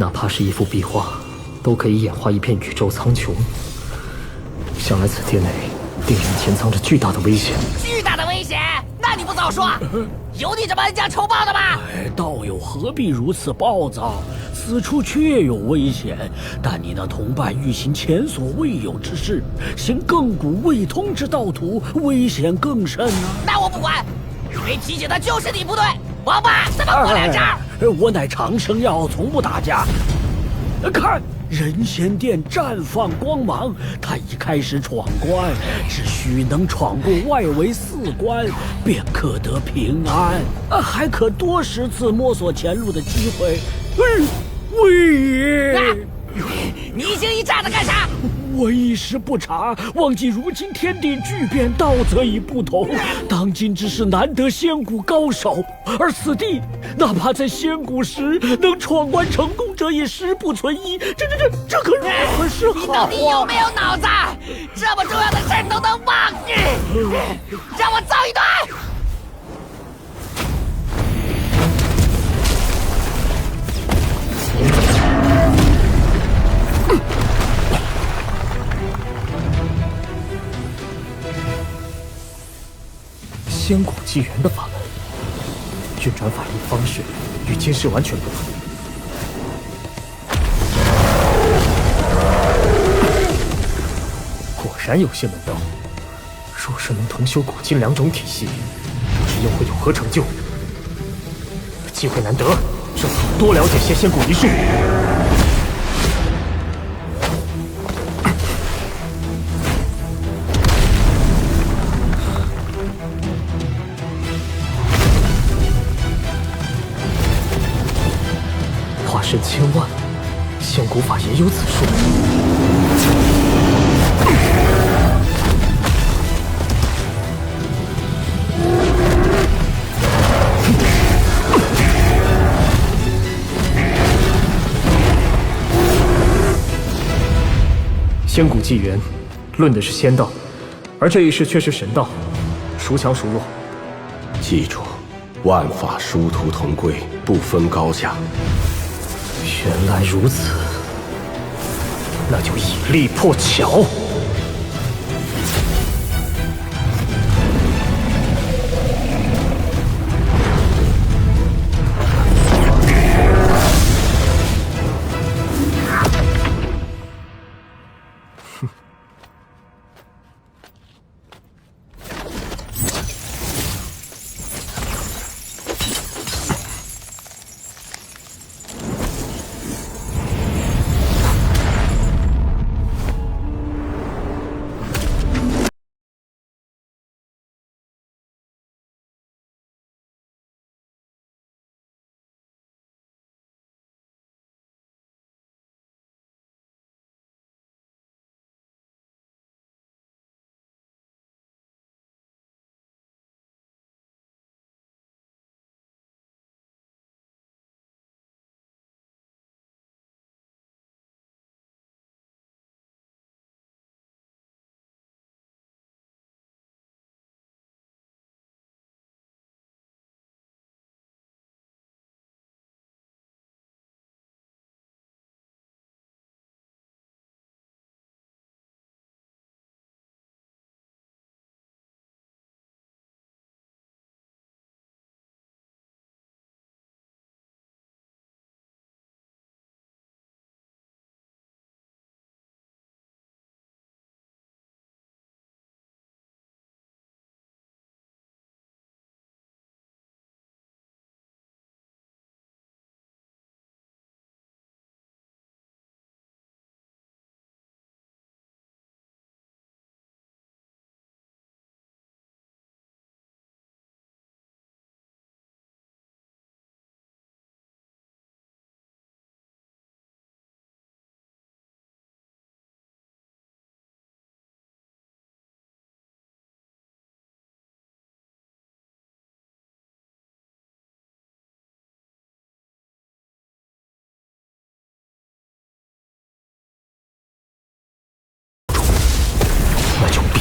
哪怕是一幅壁画，都可以演化一片宇宙苍穹。想来此殿内定然潜藏着巨大的危险。巨大的危险？那你不早说！有你这么恩将仇报的吗？道友何必如此暴躁？此处确有危险，但你那同伴欲行前所未有之事，行亘古未通之道途，危险更甚啊！那我不管，因为提醒的就是你不对。王八，怎么过2招？我乃长生药，从不打架。看，人仙殿绽放光芒，他已开始闯关，只需能闯过外围4关，便可得平安，还可多10次摸索前路的机会。魏爷，你一惊一乍的干啥？我一时不察，忘记如今天地巨变，道则已不同。当今之事难得仙谷高手，而此地哪怕在仙谷时能闯关成功者也10不存1。这可如何是好啊？你到底有没有脑子？这么重要的事都能忘记，让我造一段！仙谷纪元的法门。运转法力方式与今世完全不同。果然有些门道。若是能同修古今两种体系，不知又会有何成就？机会难得，正好多了解些仙古一术。化身千万，仙古法也有此术。仙古纪元，论的是仙道，而这一世却是神道，孰强孰弱？记住，万法殊途同归，不分高下。原来如此，那就以力破巧。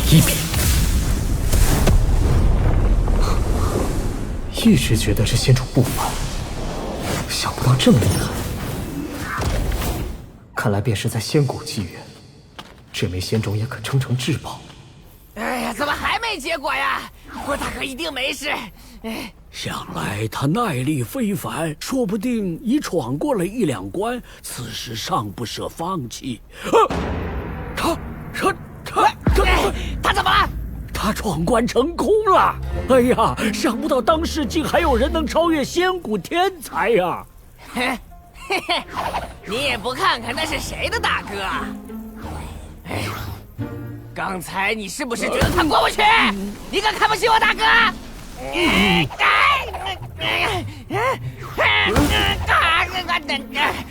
一比，一直觉得这仙种不凡，想不到这么厉害。看来便是在仙古纪元，这枚仙种也可称成至宝。哎呀，怎么还没结果呀？郭大哥一定没事。想来他耐力非凡，说不定已闯过了一两关，此时尚不舍放弃。他怎么了？他闯关成功了！哎呀，想不到当世竟还有人能超越仙古天才呀！嘿嘿，你也不看看那是谁的大哥啊？哎，刚才你是不是觉得他过不去？你敢看不起我大哥？哎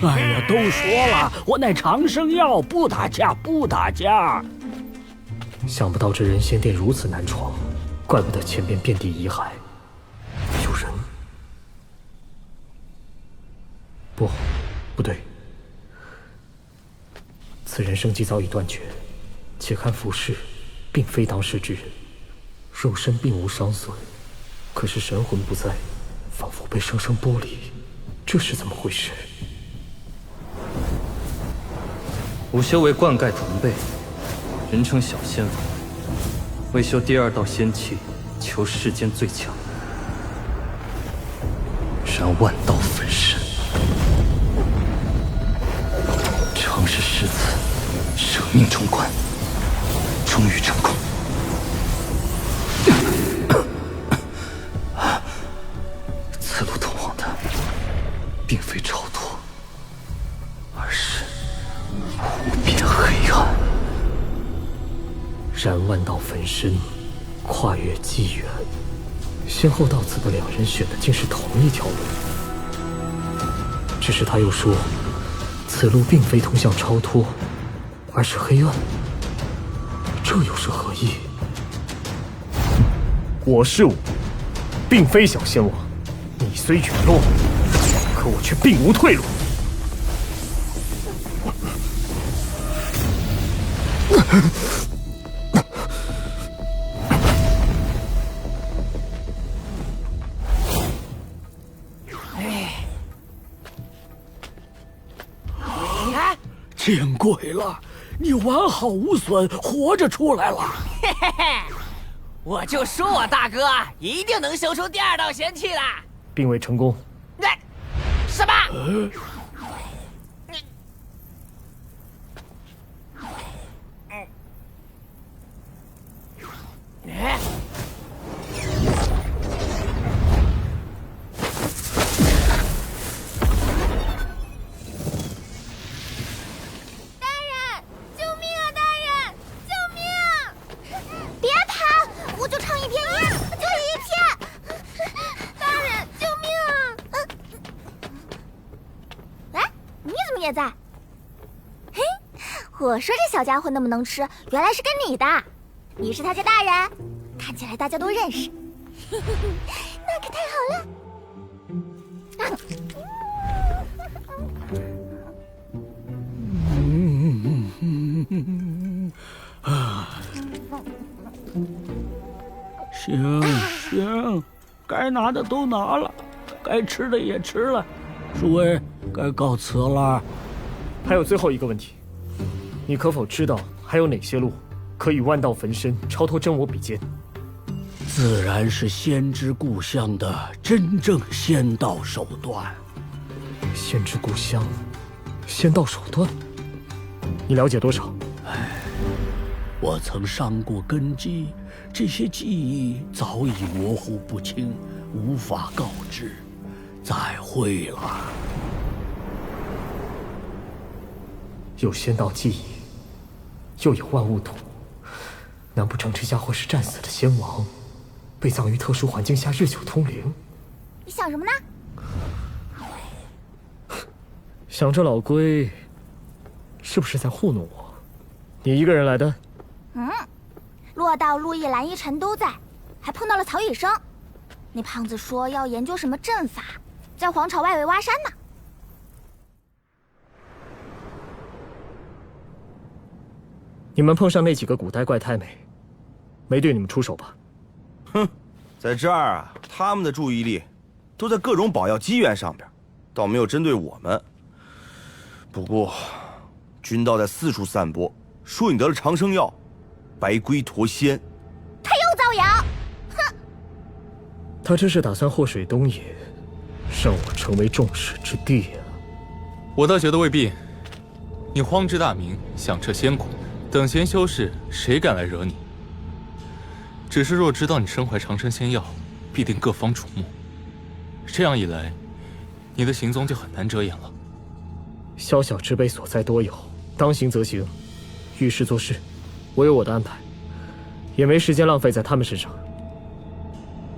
呀，都说了，我乃长生药，不打架，不打架。想不到这人仙殿如此难闯，怪不得前边遍地遗骸。有人？不对，此人生机早已断绝。且看服饰，并非当世之人，肉身并无伤损，可是神魂不在，仿佛被生生剥离，这是怎么回事？午休为灌溉同辈，人称小仙王，为修第二道仙气，求世间最强。然万道焚身，尝试诗词，舍命冲关，终于成功。此路通往的，并非超脱，而是无边黑暗。燃万道焚身，跨越纪元，先后到此的两人选的竟是同一条路。只是他又说，此路并非通向超脱，而是黑暗。这又是何意？我是我，并非小仙王。你虽陨落，可我却并无退路。见鬼了！你完好无损，活着出来了。嘿嘿嘿，我就说我大哥一定能修出第二道仙气来，并未成功。什么？也在。嘿，我说这小家伙那么能吃，原来是跟你的。你是他家大人，看起来大家都认识。那可太好了。行，该拿的都拿了，该吃的也吃了，诸位该告辞了。还有最后一个问题，你可否知道还有哪些路可以万道焚身，超脱真我比肩？自然是先知故乡的真正仙道手段。先知故乡，仙道手段，你了解多少？我曾伤过根基，这些记忆早已模糊不清，无法告知。再会了。有仙道记忆，又有万物土，难不成这家伙是战死的仙王，被葬于特殊环境下日久通灵？你想什么呢？想着老龟是不是在糊弄我？你一个人来的？洛道、陆毅、蓝依晨都在，还碰到了曹雨生。那胖子说要研究什么阵法，在皇朝外围挖山呢。你们碰上那几个古代怪太没对你们出手吧？哼，在这儿啊，他们的注意力都在各种宝药机缘上边，倒没有针对我们。不过，军道在四处散播，说你得了长生药，白龟驼仙。他又造谣，哼！他这是打算祸水东野，让我成为众矢之的啊！我倒觉得未必。你荒之大名，响彻仙谷，等闲修士，谁敢来惹你？只是若知道你身怀长生仙药，必定各方瞩目。这样一来，你的行踪就很难遮掩了。宵小之辈所在多有，当行则行，遇事做事，我有我的安排，也没时间浪费在他们身上。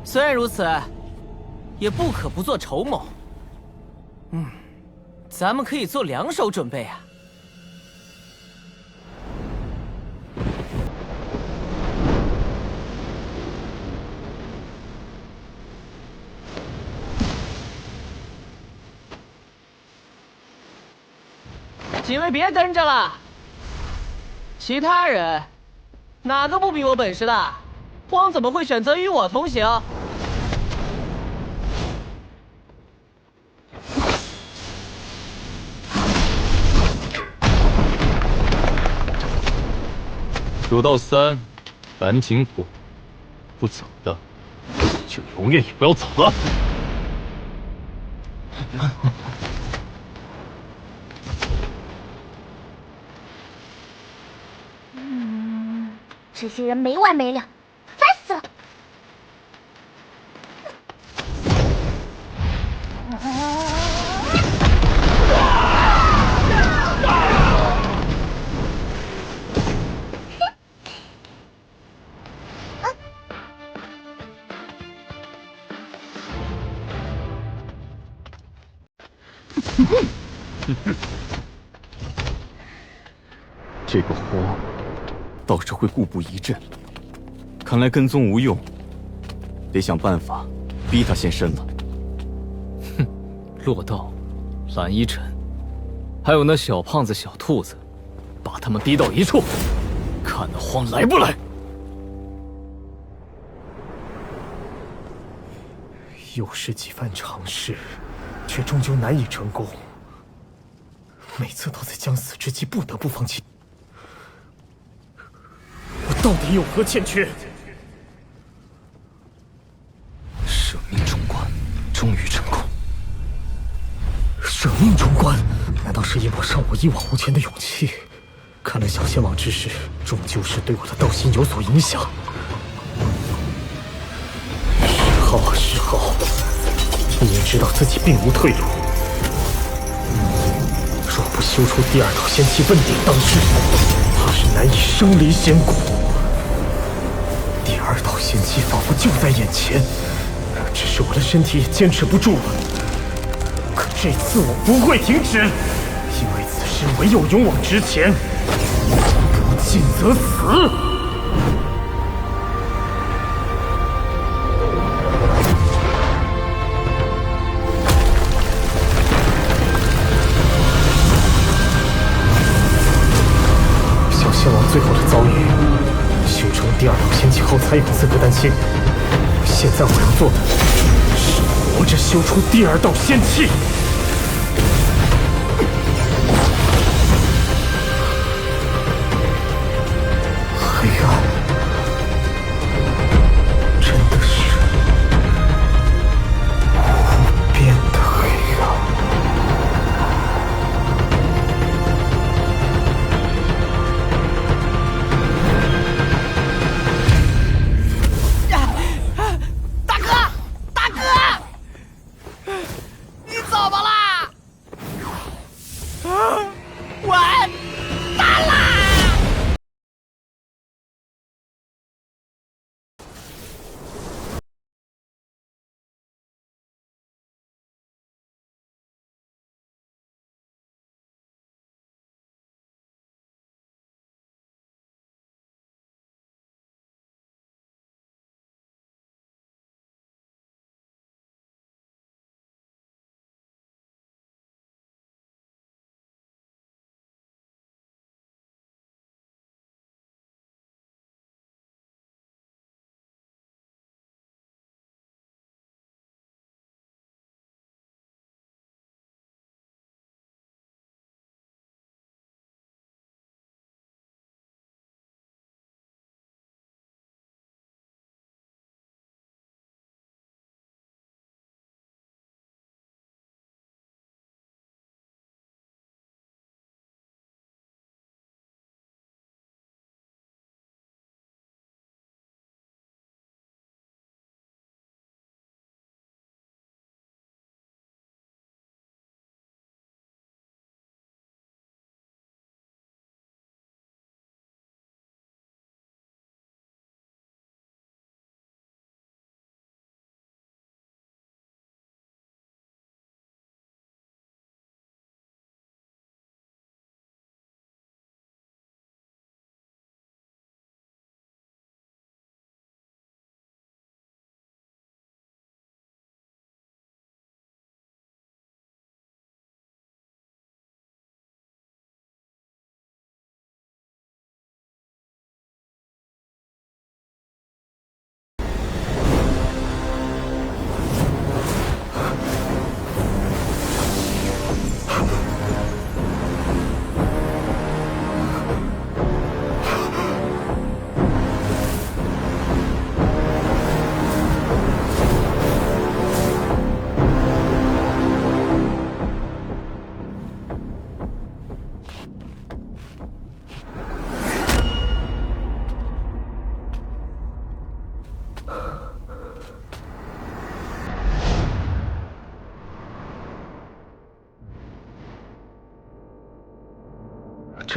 虽然如此，也不可不做筹谋。咱们可以做两手准备啊。几位别跟着了，其他人哪个不比我本事大？荒怎么会选择与我同行？数到3，赶紧滚！不走的，就永远也不要走了。这些人没完没了，烦死了！这个货倒是会固步一阵，看来跟踪无用，得想办法逼他现身了。哼，洛道、蓝依晨，还有那小胖子、小兔子，把他们逼到一处，看那荒来不来。又是几番尝试，却终究难以成功。每次都在将死之际不得不放弃。我到底有何欠缺？舍命冲关，终于成功。舍命冲关，难道是一抹让我一往无前的勇气？看来小仙王之事，终究是对我的道心有所影响。10号，你也知道自己并无退路。若不修出第二道仙气问鼎当世，怕是难以生离仙谷。第二道仙气仿佛就在眼前，只是我的身体也坚持不住了。可这次我不会停止，因为此事唯有勇往直前，不进则死。仙王最后的遭遇，修成第二道仙气后才有资格丹仙。现在我要做的是活着修出第二道仙气。黑暗，真的是无边的黑暗。大哥，你怎么了？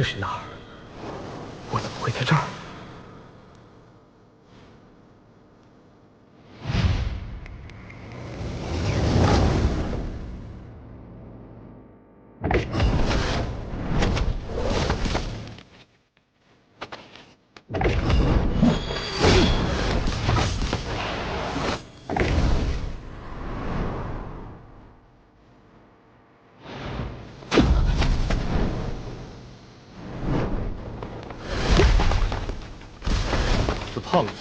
这是哪儿？我怎么会在这儿？胖子，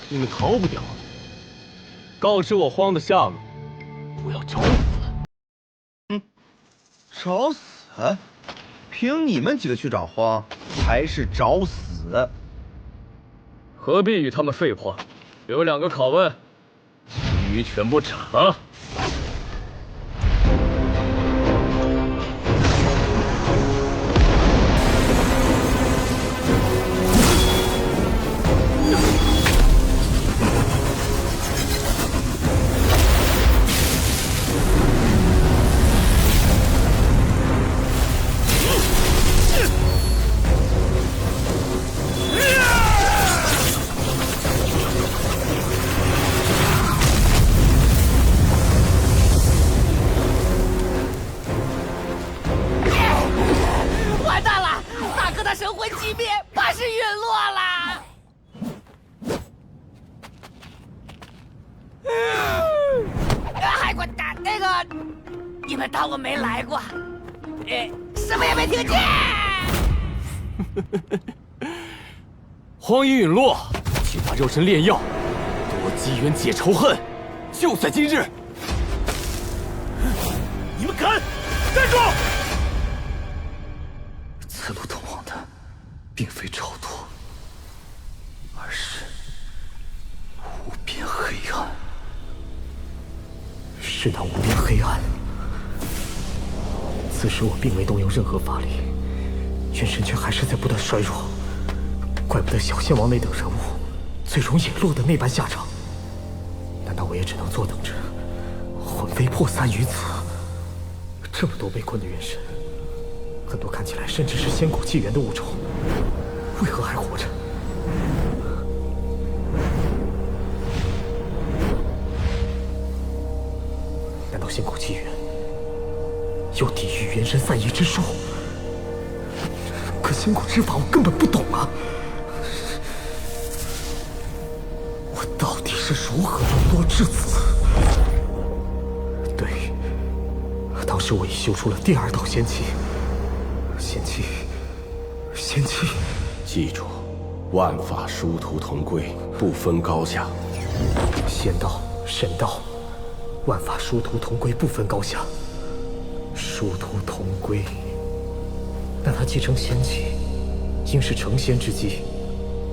你们逃不掉了。告知我荒的下落，不要找死。找死？凭你们几个去找荒，还是找死？何必与他们废话？有2个拷问，其余全部查。完蛋了！大哥他神魂寂灭，怕是陨落了。还滚蛋！那个，你们当我没来过？什么也没听见。荒野陨落，去把肉身炼药，夺机缘解仇恨，就在今日！你们敢！站住！此路通往的，并非超脱，而是无边黑暗。是那无边黑暗。此时我并未动用任何法力，元神却还是在不断衰弱。怪不得小仙王那等人物最终也落得那般下场。难道我也只能坐等着魂飞魄散于此？这么多被困的元神，很多看起来甚至是仙骨纪元的物种，为何还活着？难道仙骨纪元有抵御元神散逸之术？可仙骨之法我根本不懂啊！我到底是如何沦落至此？对，当时我已修出了第2道仙气。仙气，记住，万法殊途同归，不分高下。仙道、神道，万法殊途同归，不分高下。殊途同归，那他继承仙气，应是成仙之际，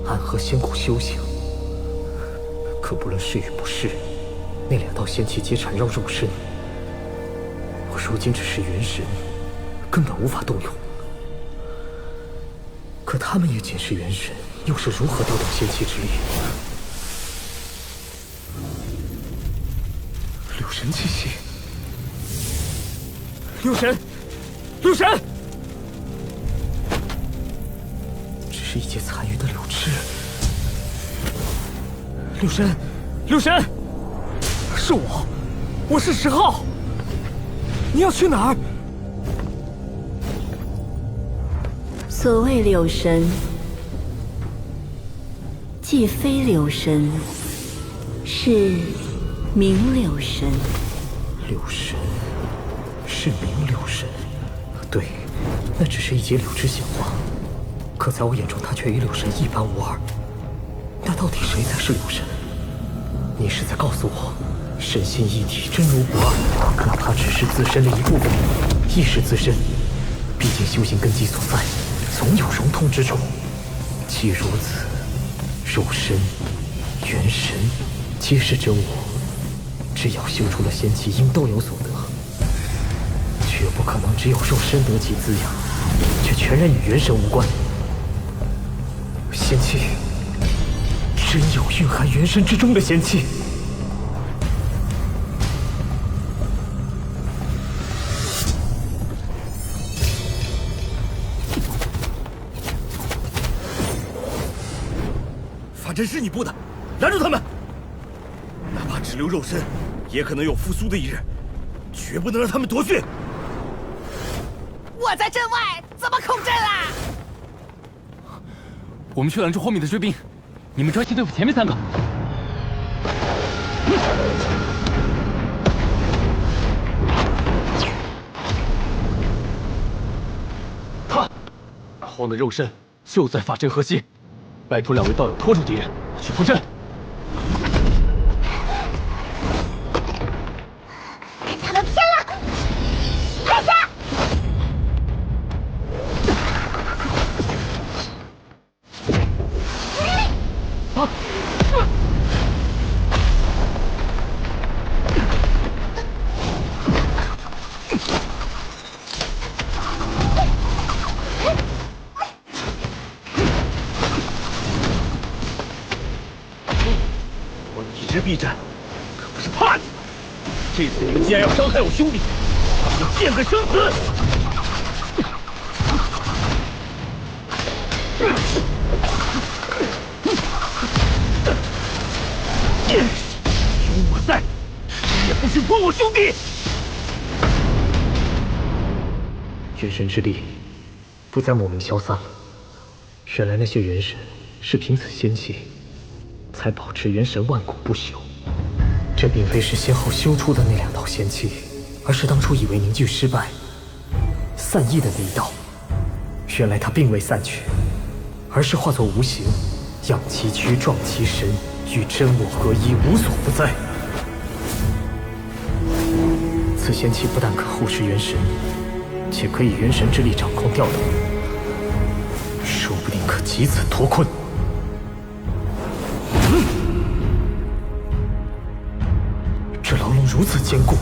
暗合仙骨修行。可不论是与不是，那2道仙气皆缠绕肉身。我如今只是元神，根本无法动用。可他们也仅是元神，又是如何调动仙气之力？柳神气息，柳神，柳神，只是一截残余的柳枝。柳神，柳神，是我是10号。你要去哪儿？所谓柳神，既非柳神，是明柳神。柳神是明柳神，对，那只是一截柳枝显化，可在我眼中，它却与柳神一般无二。那到底谁才是柳神？你是在告诉我，神心一体，真如不二，哪怕只是自身的一部分，亦是自身。毕竟修行根基所在，总有融通之处。既如此，肉身、元神皆是真我，只要修出了仙气，应都有所得。绝不可能只有肉身得其滋养，却全然与元神无关。仙气，真有蕴含元神之中的仙气。法阵是你布的，拦住他们！哪怕只留肉身，也可能有复苏的一日，绝不能让他们夺去。我在阵外，怎么控阵啊？我们去拦住后面的追兵，你们专心对付前面3个。他，荒的肉身就在法阵核心，拜托2位道友拖住敌人，去布阵。他们偏了，快下！我一直避战，可不是怕你们。这次你们既然要伤害我兄弟，那就见个生死！有我在，你也不许碰我兄弟！元神之力不再莫名消散了。原来那些元神是凭此仙气，才保持元神万古不朽。这并非是先后修出的那2道仙气，而是当初以为凝聚失败、散逸的那一道。原来它并未散去，而是化作无形，养其躯，壮其神，与真我合一，无所不在。此仙气不但可护持元神，且可以元神之力掌控调动，说不定可藉此脱困。这牢笼如此坚固，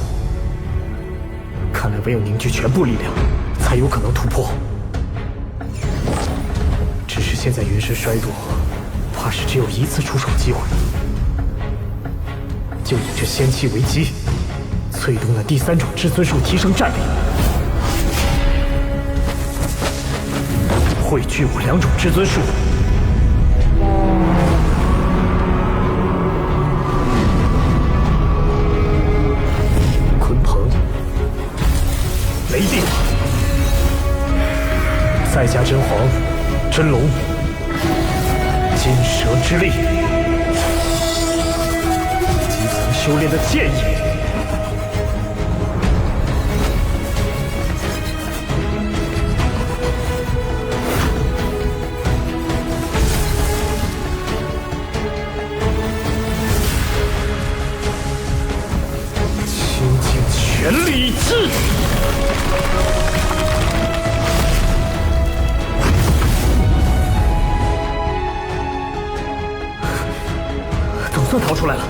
看来唯有凝聚全部力量，才有可能突破。只是现在元神衰弱，怕是只有一次出手机会。就以这仙气为基，催动那第3种至尊术，提升战力，汇聚我2种至尊术。鲲鹏、雷电，再加真皇、真龙、金蛇之力，基层修炼的剑意。全力一致！总算逃出来了，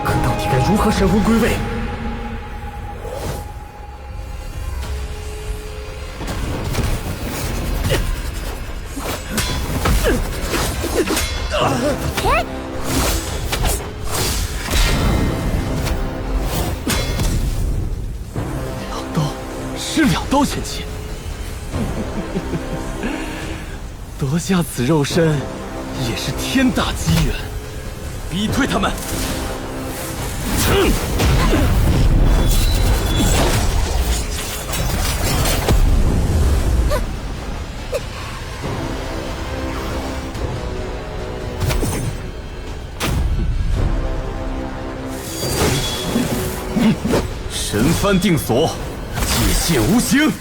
可到底该如何神魂归位？是2刀仙气，夺下此肉身也是天大机缘，逼退他们。神幡定锁，界限无形。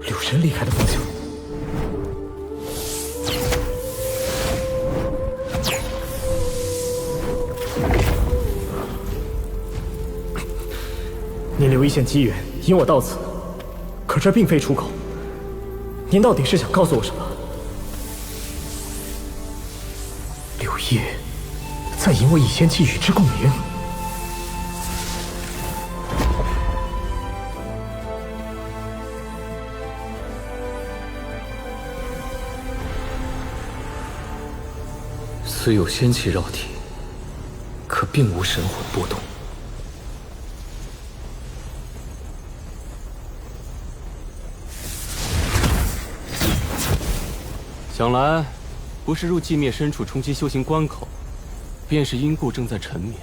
柳神离开的方向，一线机缘引我到此，可这并非出口。您到底是想告诉我什么？柳叶在引我以仙气与之共鸣。虽有仙气绕体，可并无神魂波动。想来，不是入寂灭深处冲击修行关口，便是因故正在沉眠。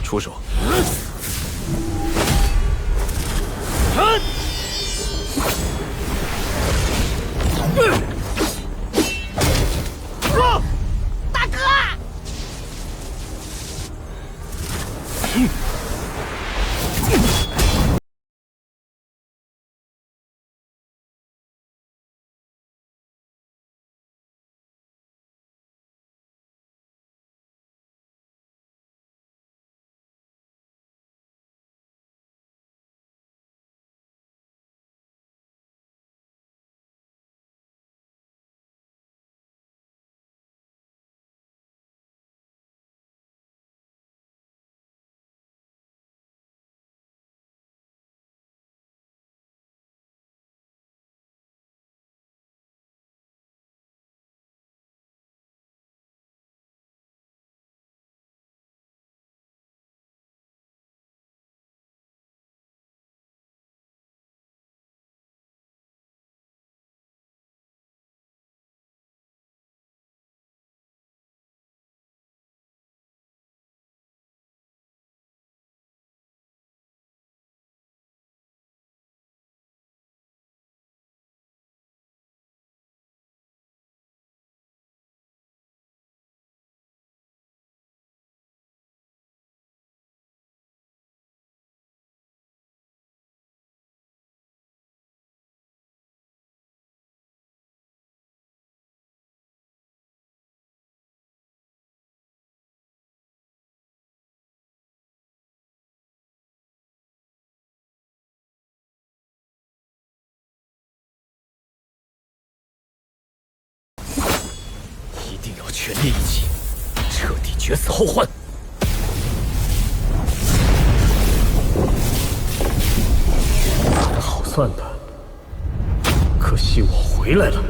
出手！大哥！一定要全力一击，彻底绝死后患。算的好算的，可惜我回来了。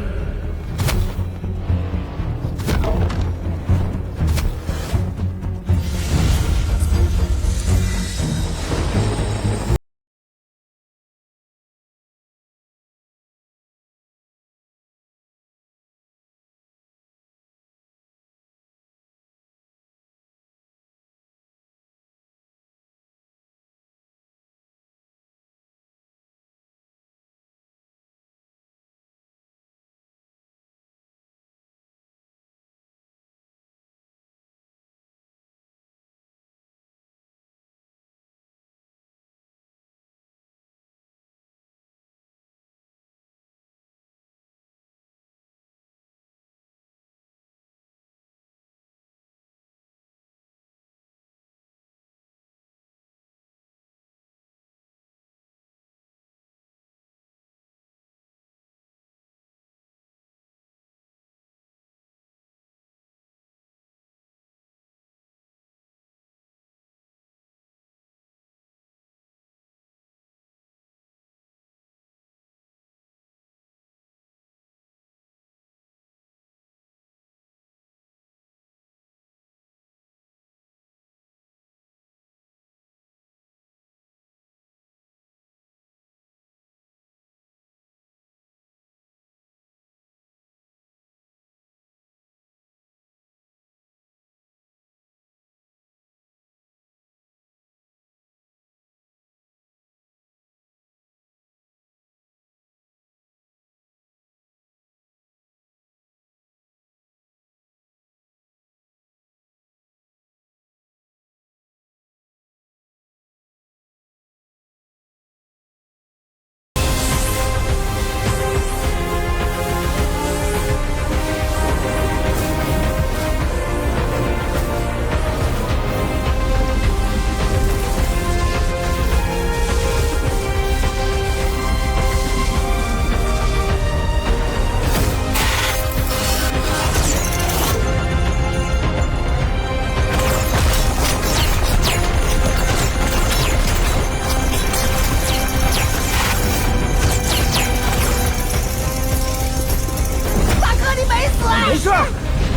事？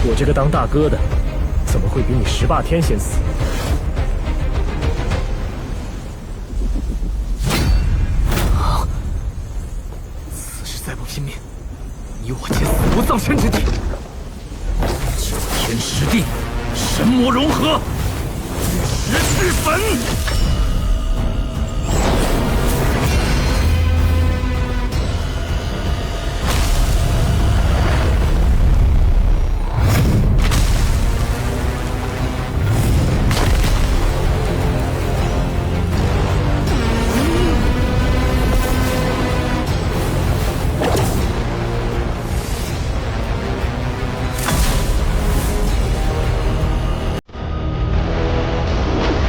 我这个当大哥的，怎么会比你18天先死？此时再不拼命，你我皆死无葬身之地。九天十地，神魔融合，玉石俱焚。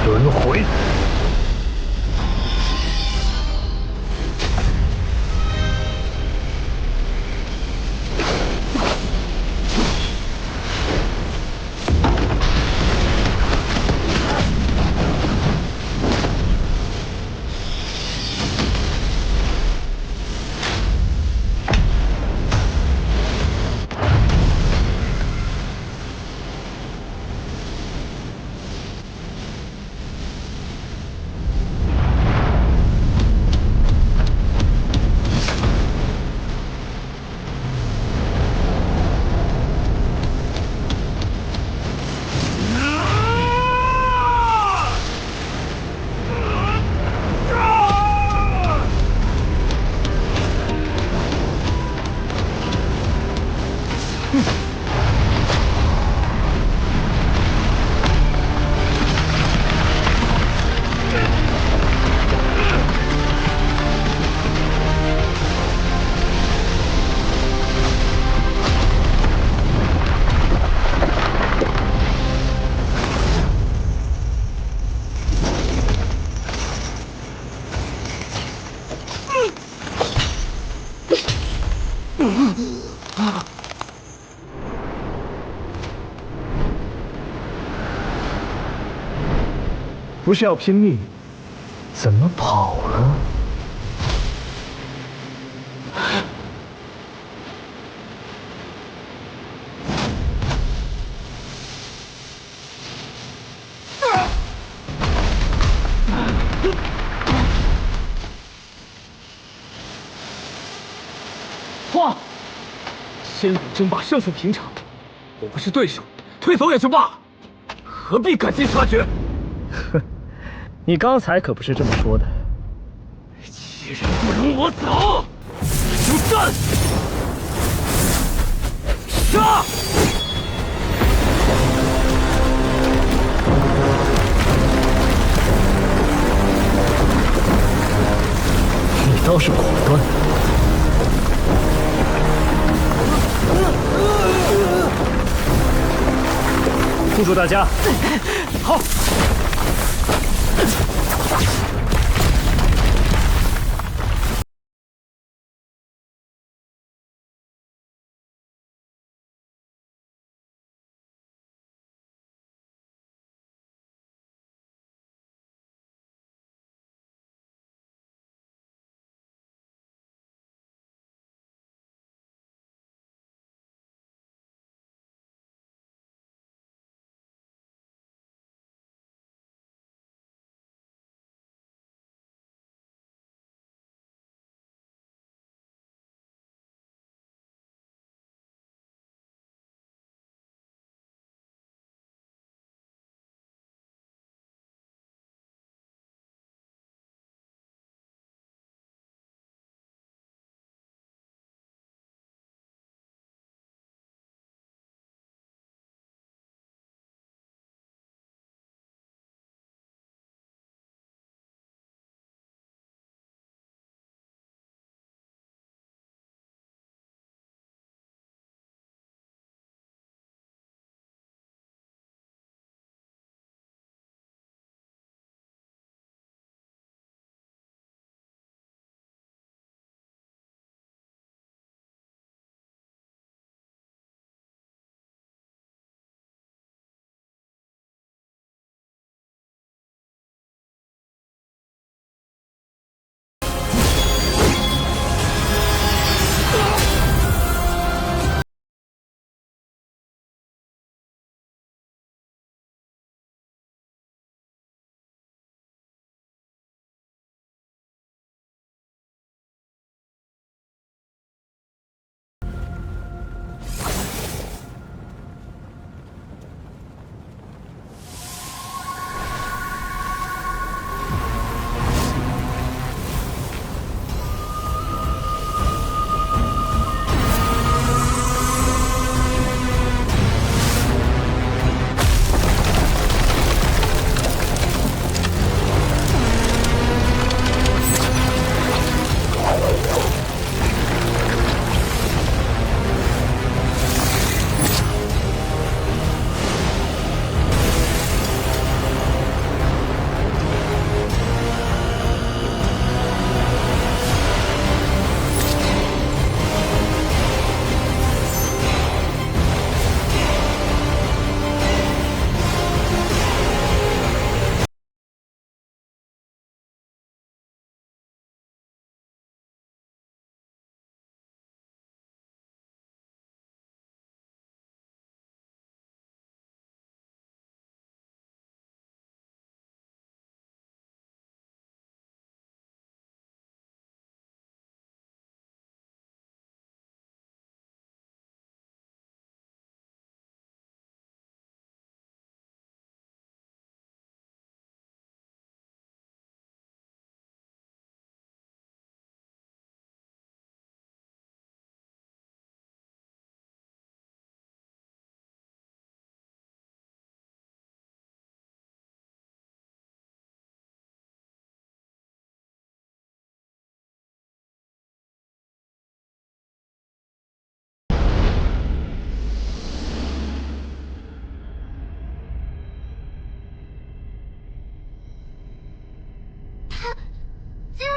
轮回。不是要拼命，怎么跑了？慌！仙骨争霸胜负平常，我不是对手，退走也就罢了，何必赶尽杀绝？哼，你刚才可不是这么说的。既然不容我走，就战！杀！你倒是果断。护住大家。好。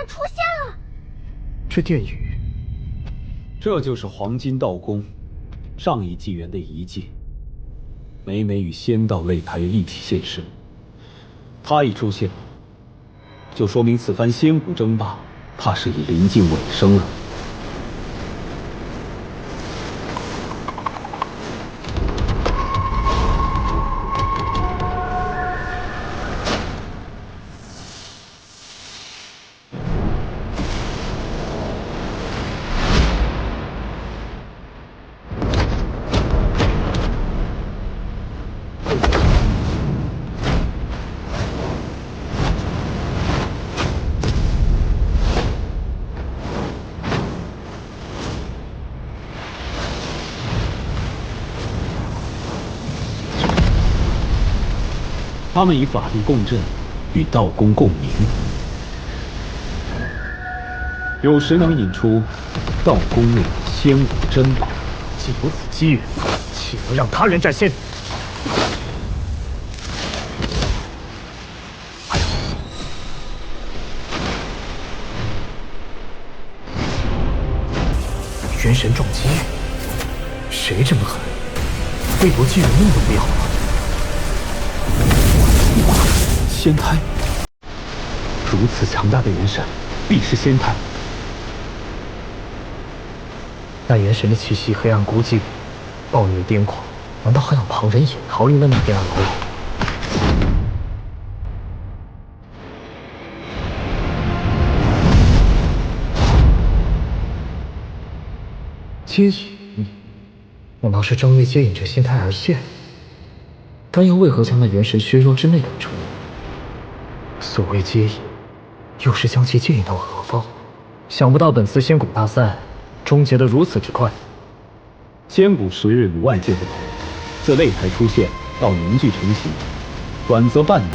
出现了！这殿宇，这就是黄金道宫上一纪元的遗迹。每每与仙道擂台一起现身，他一出现，就说明此番仙古争霸，怕是已临近尾声了。他们以法力共振，与道宫共鸣，有时能引出道宫内仙武珍宝。既有此机遇，岂能让他人占先？元神撞机遇，谁这么狠？魏国居然命都不要了！仙胎，如此强大的元神，必是仙胎。那元神的气息黑暗孤寂，暴虐癫狂，难道还让旁人也逃离了那黑暗牢笼？接引，难道是正为接引这仙胎而现？但又为何将那元神削弱至那等程度？所谓接引，又是将其接引到何方？想不到本次仙古大赛终结得如此之快。仙古时日与外界不同，自擂台出现到凝聚成型，短则半年，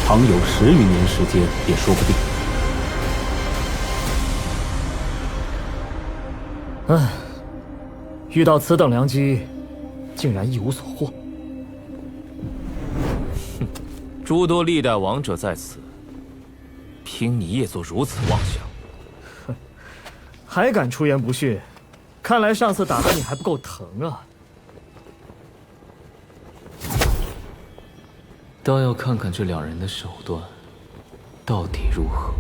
长有10余年时间也说不定。唉，遇到此等良机，竟然一无所获。诸多历代王者在此，凭你也做如此妄想？哼，还敢出言不逊？看来上次打的你还不够疼啊！倒要看看这两人的手段到底如何。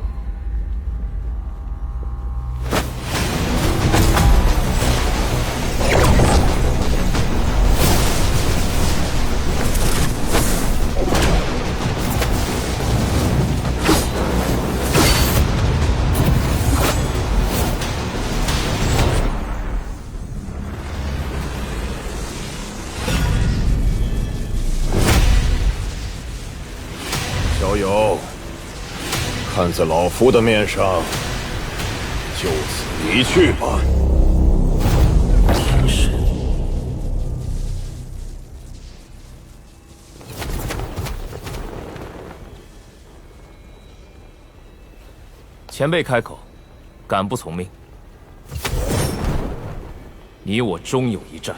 小友，看在老夫的面上，就此离去吧。天神，前辈开口，敢不从命？你我终有一战。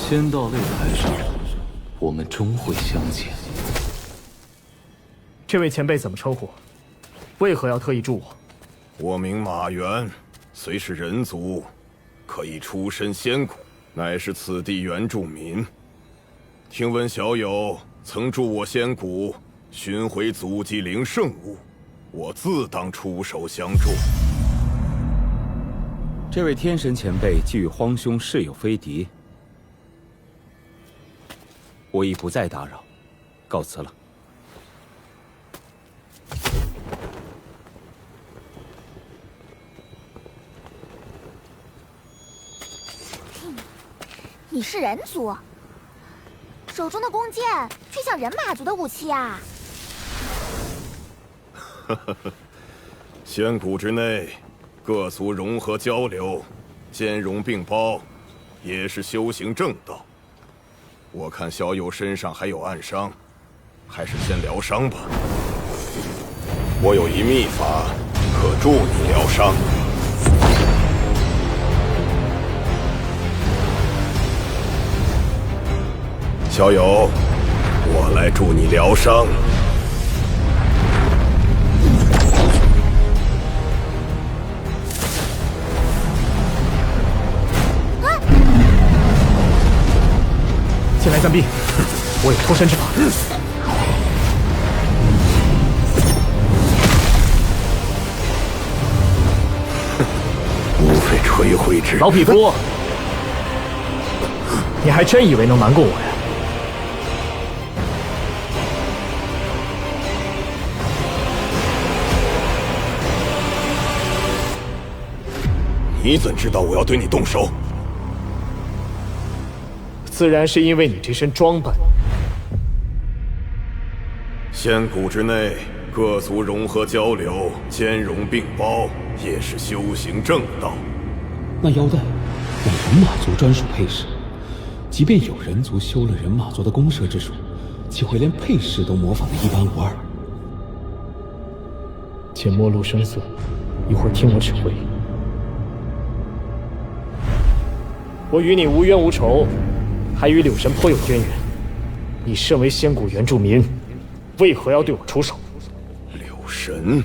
仙道擂台上，我们终会相见。这位前辈怎么称呼？为何要特意助我？我名马元，虽是人族，可以出身仙谷，乃是此地原住民。听闻小友曾助我仙谷寻回祖籍灵圣物，我自当出手相助。这位天神前辈既与荒兄是友非敌，我已不再打扰，告辞了。你是人族，手中的弓箭却像人马族的武器啊！仙谷之内，各族融合交流，兼容并包，也是修行正道。我看小友身上还有暗伤，还是先疗伤吧。我有一秘法，可助你疗伤。小友，我来助你疗伤。先来暂避，我有脱身之法。无非吹灰之老匹夫，你还真以为能瞒过我呀？你怎知道我要对你动手？自然是因为你这身装扮。仙谷之内，各族融合交流，兼容并包，也是修行正道。那腰带乃人马族专属配饰，即便有人族修了人马族的弓射之术，岂会连配饰都模仿得一般无二？且陌路声色，一会儿听我指挥。我与你无冤无仇，还与柳神颇有渊源。你身为仙谷原住民，为何要对我出手？柳神，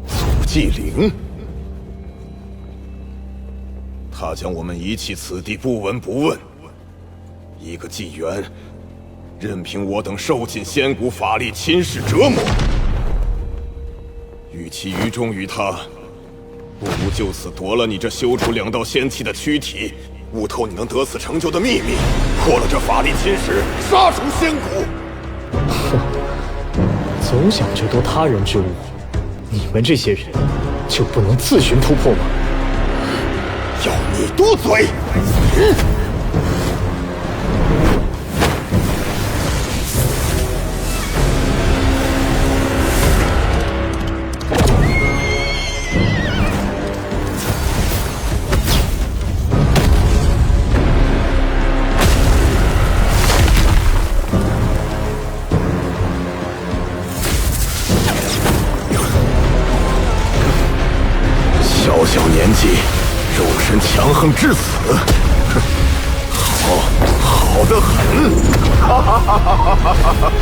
祖祭灵，他将我们遗弃此地，不闻不问。一个纪元，任凭我等受尽仙谷法力侵蚀折磨。与其于衷于他，不如就此夺了你这修出2道仙气的躯体。悟透你能得此成就的秘密，破了这法力侵蚀，杀出仙谷。哼，总想着夺他人之物，你们这些人就不能自寻突破吗？要你嘟嘴！小年纪，肉身强横至此，哼，好得很！哈哈哈哈哈哈！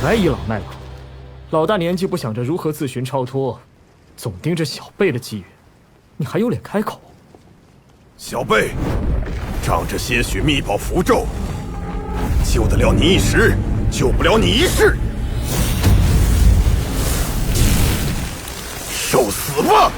来倚老卖老，老大年纪不想着如何自寻超脱，总盯着小辈的机缘，你还有脸开口？小辈，仗着些许秘宝符咒，救得了你一时，救不了你一世，受死吧！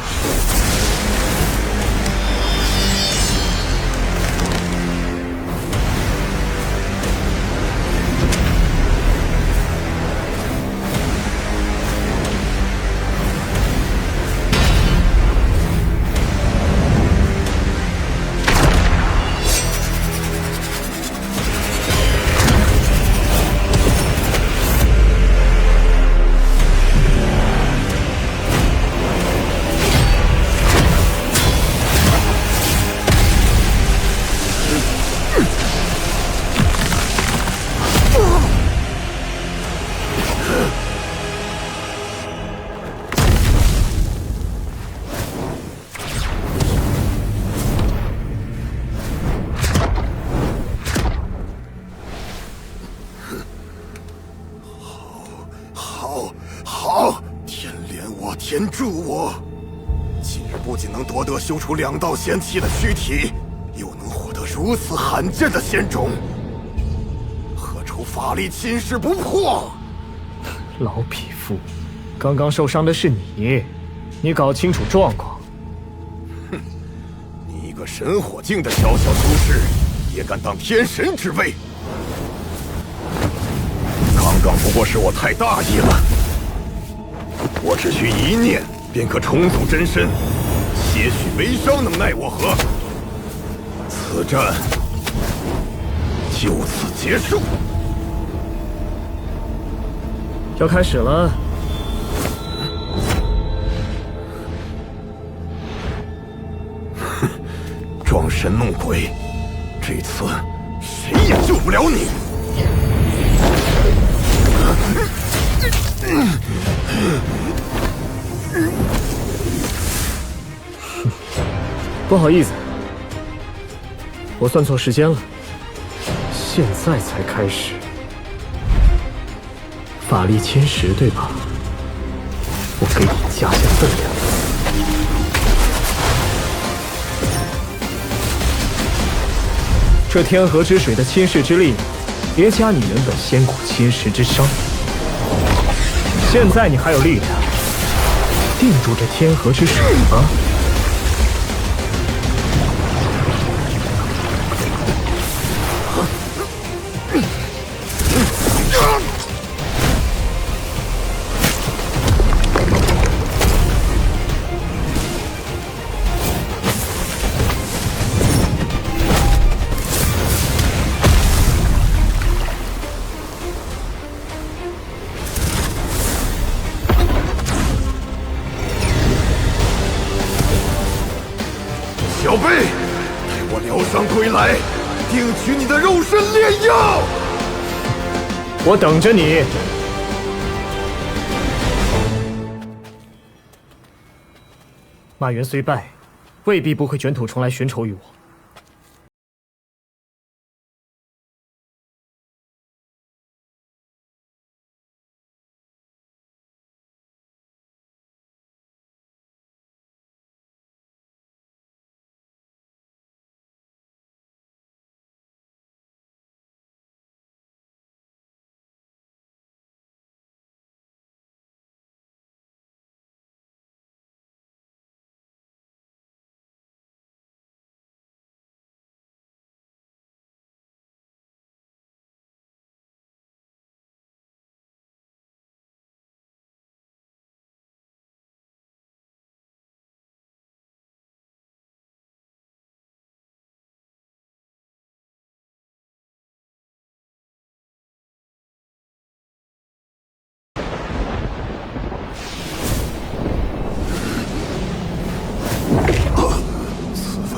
天助我！今日不仅能夺得修出2道仙气的躯体，又能获得如此罕见的仙种。法力侵蚀不破。老匹夫，刚刚受伤的是你，你搞清楚状况。哼，你一个神火境的小小修士，也敢当天神之位？刚刚不过是我太大意了，我只需一念便可重组真身，些许微伤能奈我何？此战就此结束。要开始了。哼，装神弄鬼，这次谁也救不了你。不好意思，我算错时间了，现在才开始。法力侵蚀，对吧？我给你加下分量。这天河之水的侵蚀之力，叠加你原本仙骨侵蚀之伤，现在你还有力量定住这天河之水吗？小辈，待我疗伤归来，定取你的肉身炼药。我等着你。马元虽败，未必不会卷土重来，寻仇于我。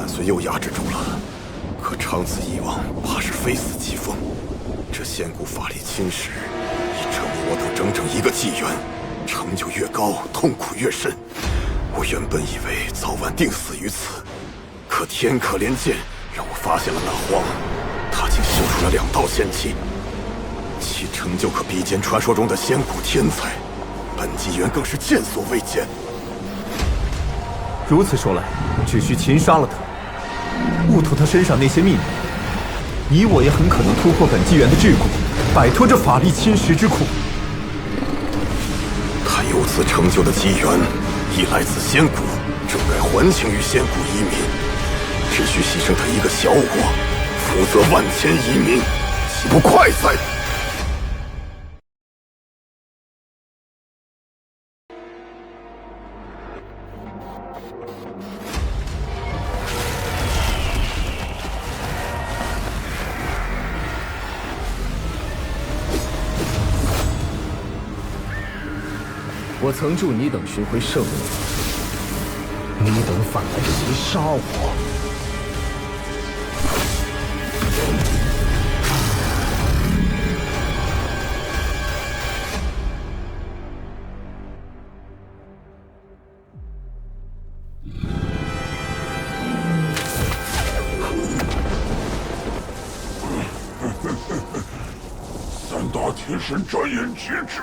虽又压制住了，可长此以往，怕是非死即疯。这仙骨法力侵蚀，已折磨我等整整1个纪元，成就越高，痛苦越甚。我原本以为早晚定死于此，可天可怜见，让我发现了那荒，他竟修出了2道仙气，其成就可比肩传说中的仙骨天才，本纪元更是见所未见。如此说来，只需擒杀了他，悟透他身上那些秘密，你我也很可能突破本纪元的桎梏，摆脱这法力侵蚀之苦。他有此成就的机缘，亦来自仙骨，正该还情于仙骨遗民。只需牺牲他一个小我，负责万千遗民，岂不快哉？我曾助你等寻回圣物，你等反来袭杀我。3大天神转眼截止，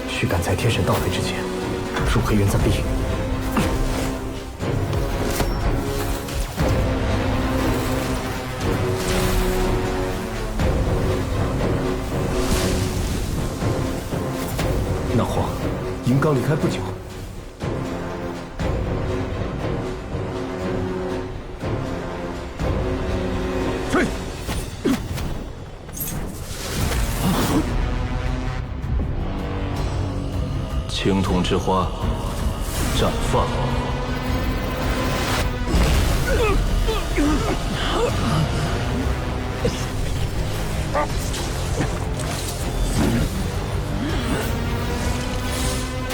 须赶在天神到来之前，入黑云暂避。那皇，您刚离开不久。追！青铜之花，绽放！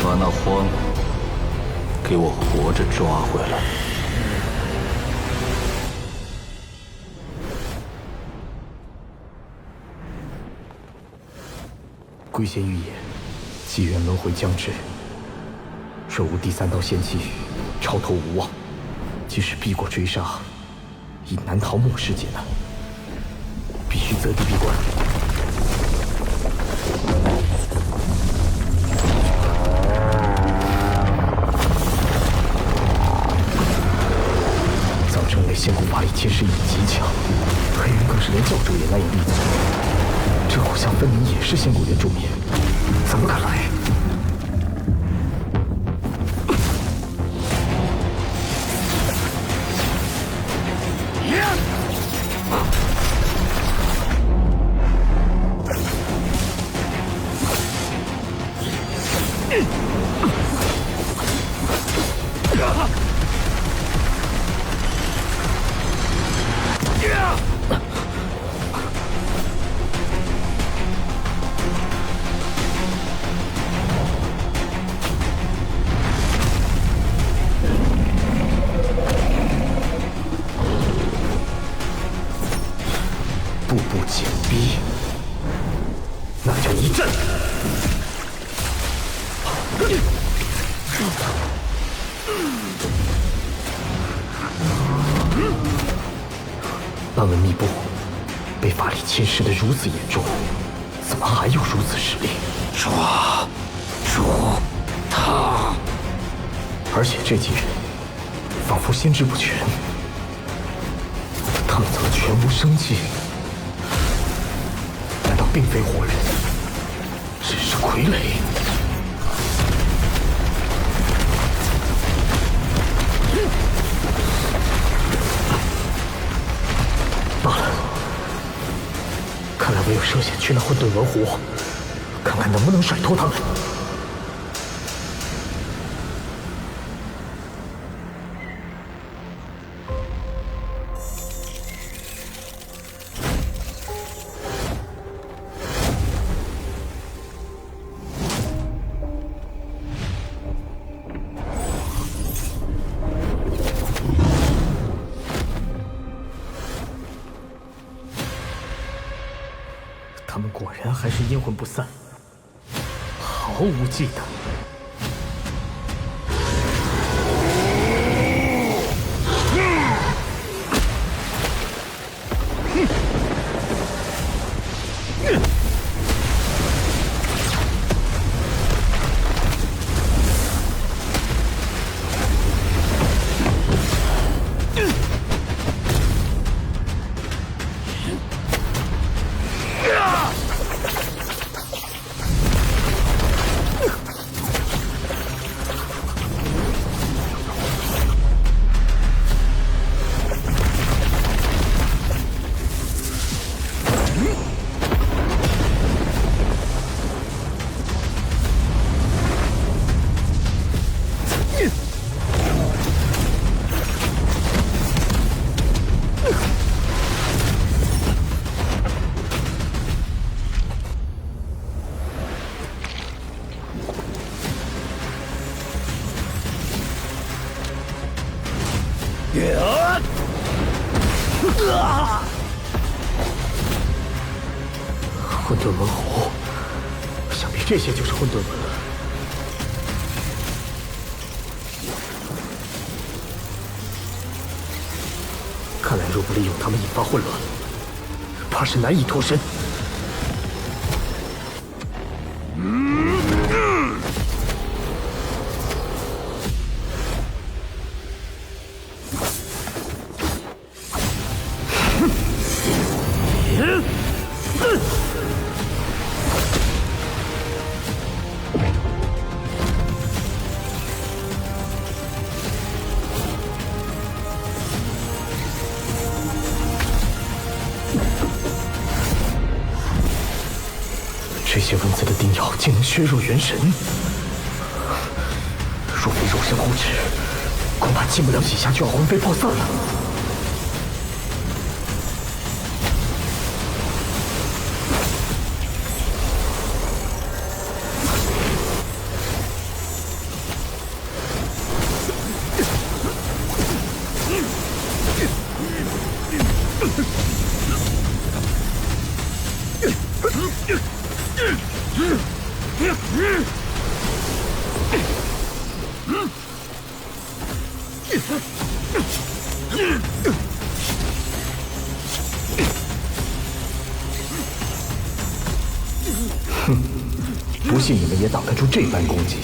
把那荒给我活着抓回来！龟仙预言，纪元轮回将至，若无第三道仙机，超脱无望。即使避过追杀，亦难逃末世劫难。必须择地闭关。藏城内仙骨法力侵蚀已极强，黑云更是连教主也难以立足。这虎象分明也是仙骨原住民，怎么敢来？步步紧逼，那就一阵。半文密布被法力侵蚀得如此严重，怎么还有如此实力？抓住他！而且这几人仿佛心智不全，他们怎么全无生气？难道并非活人，只是傀儡？罢了，看来唯有涉险去那混沌文湖，看看能不能甩脱他们。他们果然还是阴魂不散，毫无忌惮。混沌文湖，想必这些就是混沌文了。看来若不利用他们引发混乱，怕是难以脱身。这些文字的叮咬竟能削弱元神，若非肉身护持，恐怕进不了几下就要魂飞魄散了。不信你们也挡得住这般攻击。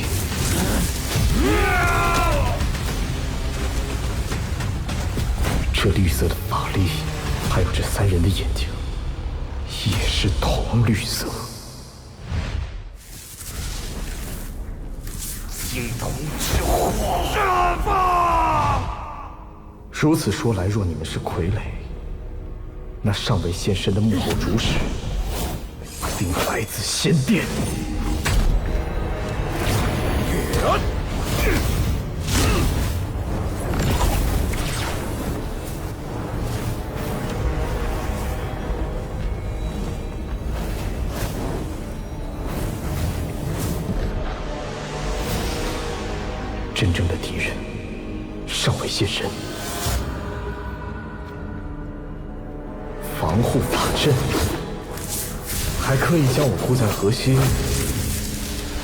这绿色的法力，还有这三人的眼睛，也是同绿色。金铜之火，释放！如此说来，若你们是傀儡，那尚未现身的幕后主使，定来自仙殿。真正的敌人尚未现身，防护法阵还刻意将我护在核心，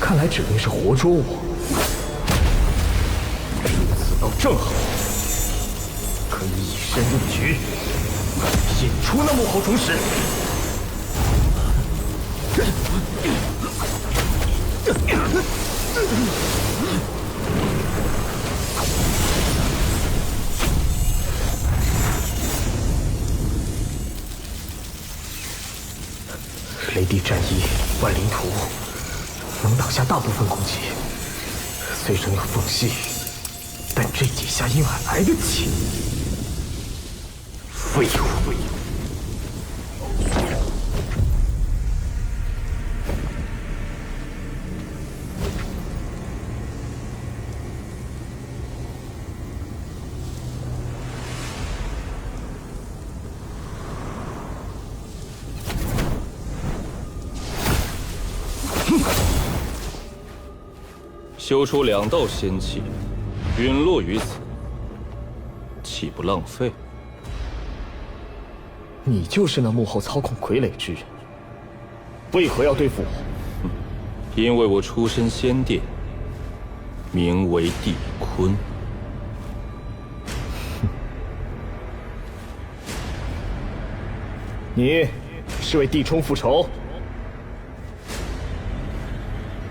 看来指定是活捉我。此倒正好，可以以身入局，引出那幕后主使。雷帝战衣万灵图能挡下大部分攻击，虽仍有缝隙，但这几下应还来得及。废物！修出2道仙气，陨落于此，岂不浪费？你就是那幕后操控傀儡之人，为何要对付我？因为我出身仙殿，名为帝坤。你是为帝冲复仇？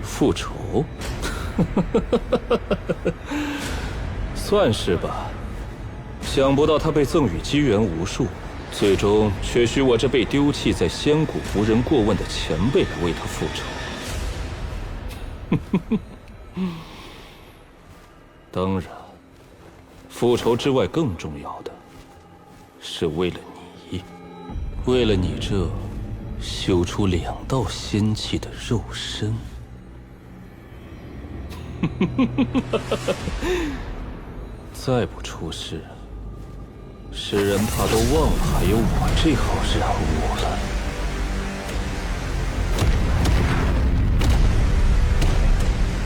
复仇？算是吧。想不到他被赠予机缘无数，最终却需我这被丢弃在仙谷无人过问的前辈来为他复仇。当然，复仇之外更重要的是为了你，为了你这修出2道仙气的肉身。再不出事，世人怕都忘了还有我这号人物了。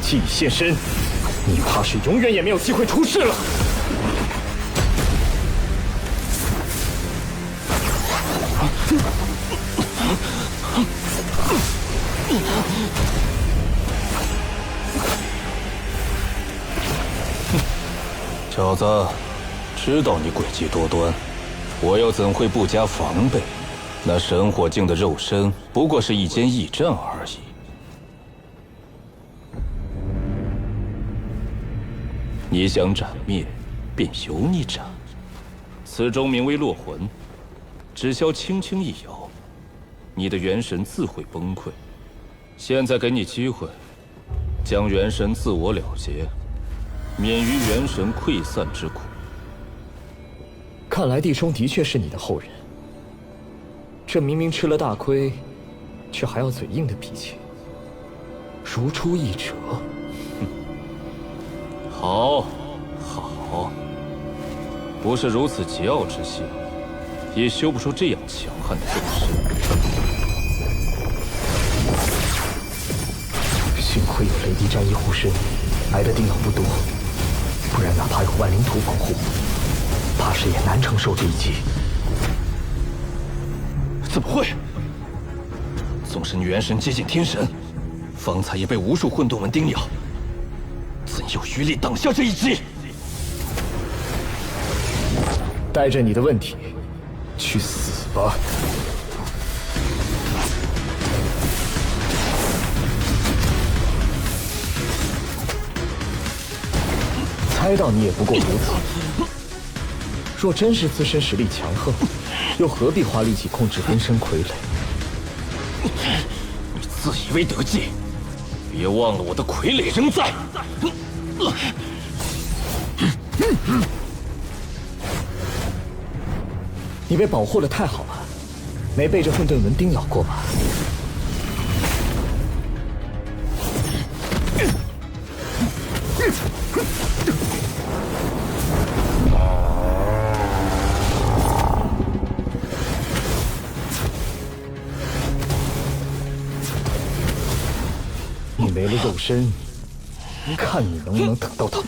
既已现身，你怕是永远也没有机会出世了。小子，知道你诡计多端，我又怎会不加防备？那神火境的肉身不过是一间驿站而已。你想斩灭，便由你斩。此中名为落魂，只消轻轻一摇，你的元神自会崩溃。现在给你机会，将元神自我了结，免于元神溃散之苦。看来帝冲的确是你的后人。这明明吃了大亏，却还要嘴硬的脾气，如出一辙。好，好，不是如此桀骜之性，也修不出这样强悍的肉身。幸亏有雷帝战衣护身，挨的叮咬不多，不然哪怕有万灵图防护，怕是也难承受这一击。怎么会？纵使你元神接近天神，方才也被无数混沌纹叮咬，怎有余力挡下这一击？带着你的问题，去死吧！猜到你也不过如此。若真是自身实力强横，又何必花力气控制分身傀儡？你自以为得计，别忘了我的傀儡仍在。你被保护的太好了，没被这混沌纹叮咬过吧？你没了肉身，看你能不能等到他们。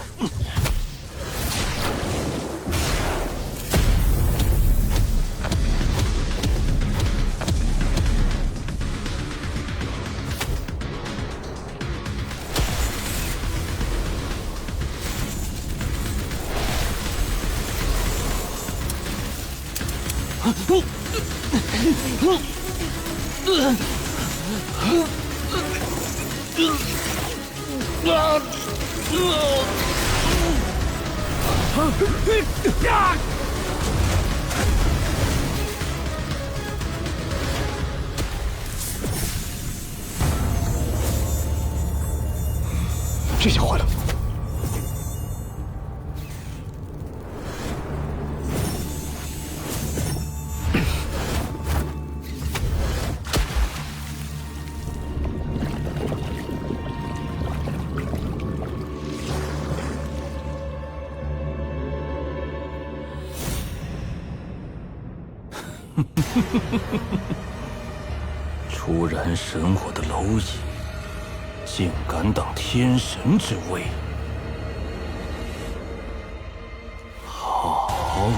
这下坏了！初燃神火的蝼蚁，竟敢挡天神之位！好，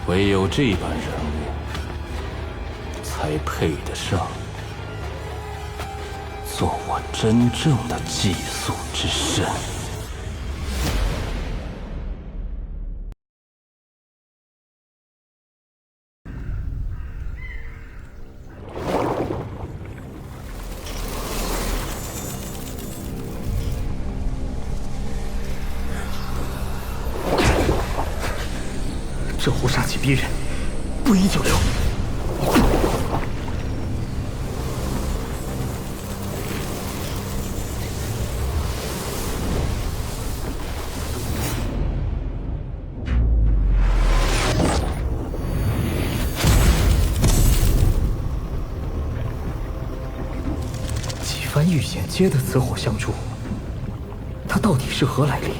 唯有这般人物，才配得上做我真正的寄宿之身。这壶杀气逼人，不宜久留。几番预言皆得此火相助，他到底是何来历？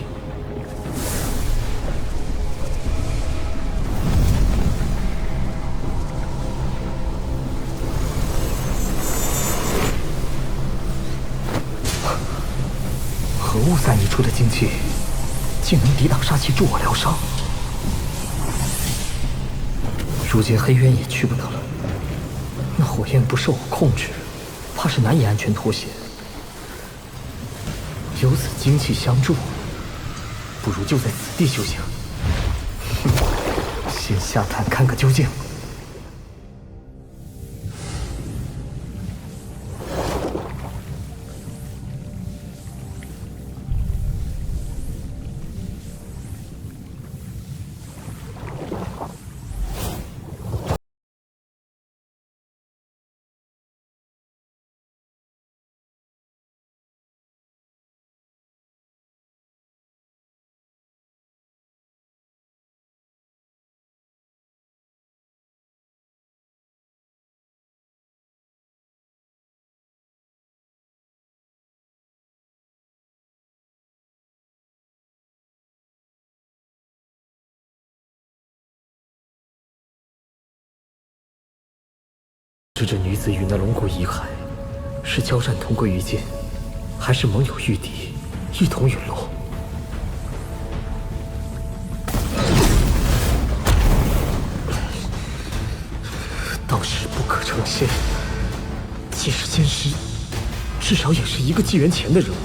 何物散溢出的精气，竟能抵挡杀气，助我疗伤？如今黑渊也去不得了，那火焰不受我控制，怕是难以安全脱险。有此精气相助，不如就在此地修行。先下探看个究竟。知这女子与那龙骨遗骸是交战同归于尽，还是盟友御敌，一同陨落。道士不可成仙，即使仙师，至少也是一个纪元前的人物。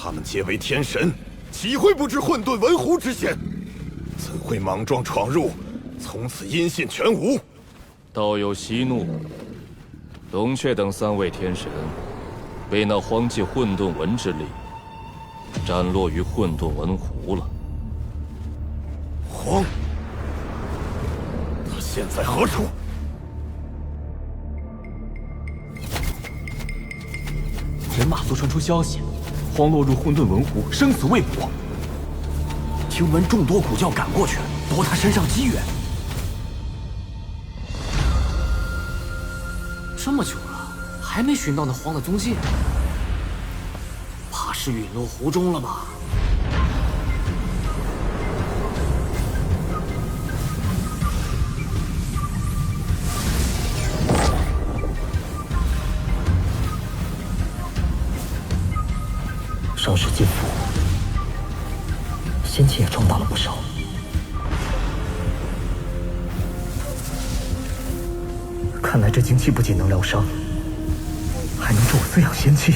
他们皆为天神，岂会不知混沌文狐之险？怎会莽撞闯入，从此音信全无？道友息怒，龙雀等3位天神，被那荒迹混沌文之力斩落于混沌文湖了。荒，他现在何处？人马所传出消息。荒落入混沌文湖，生死未卜。听闻众多古教赶过去，夺他身上机缘。这么久了，还没寻到那荒的踪迹，怕是陨落湖中了吧？上世金符，仙气也撞到了不少。看来这精气不仅能疗伤，还能助我滋养仙气。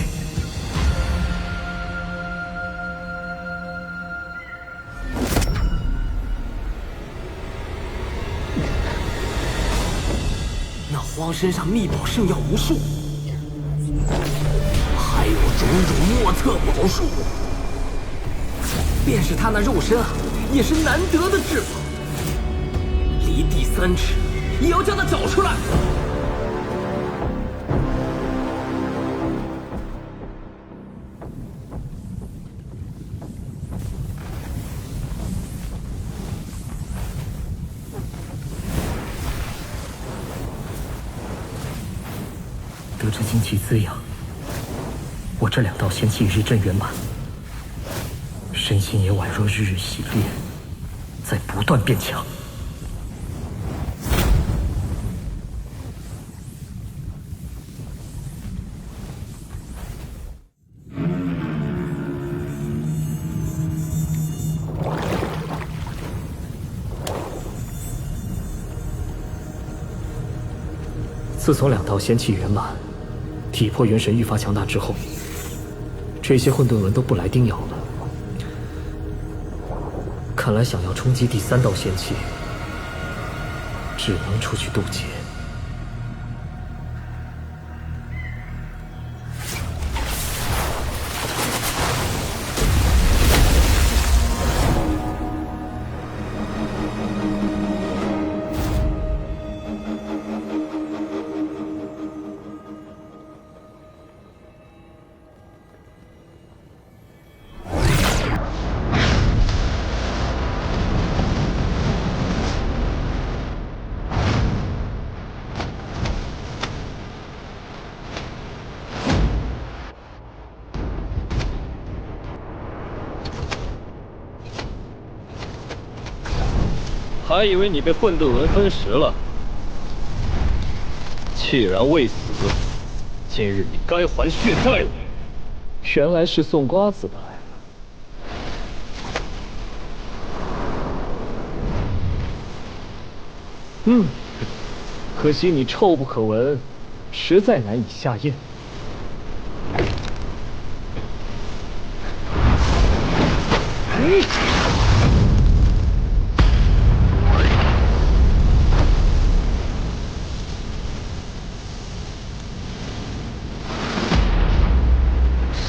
那荒身上秘宝圣药无数。还有种种莫测宝术，便是他那肉身啊，也是难得的至宝。离地3尺，也要将他找出来。得知精气滋养，我这2道仙气日臻圆满，身心也宛若日日洗炼，在不断变强。自从2道仙气圆满，体魄元神愈发强大之后，这些混沌文都不来叮咬了。看来想要冲击第3道仙气，只能出去渡劫。还以为你被混沌文分食了，既然未死，今日你该还血债了。原来是送瓜子的来了。可惜你臭不可闻，实在难以下咽。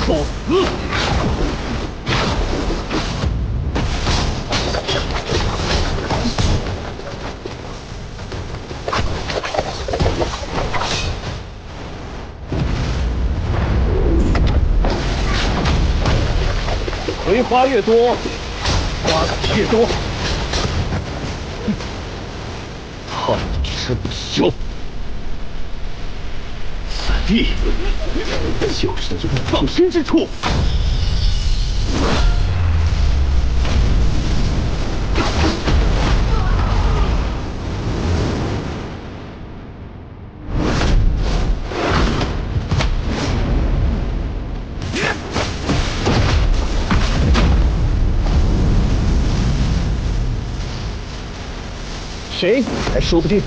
受死！葵花越多，花的越多，怕你吃不消。此地就是你的葬身之处。谁还说不定。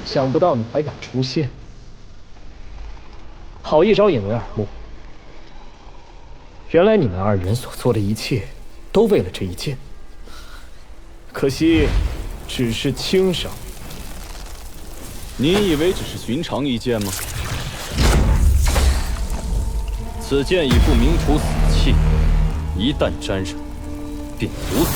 想不到你还敢出现，好一招引人耳目。原来你们二人所做的一切，都为了这一剑。可惜，只是轻伤。你以为只是寻常一剑吗？此剑已附冥土死气，一旦沾上，便毒死。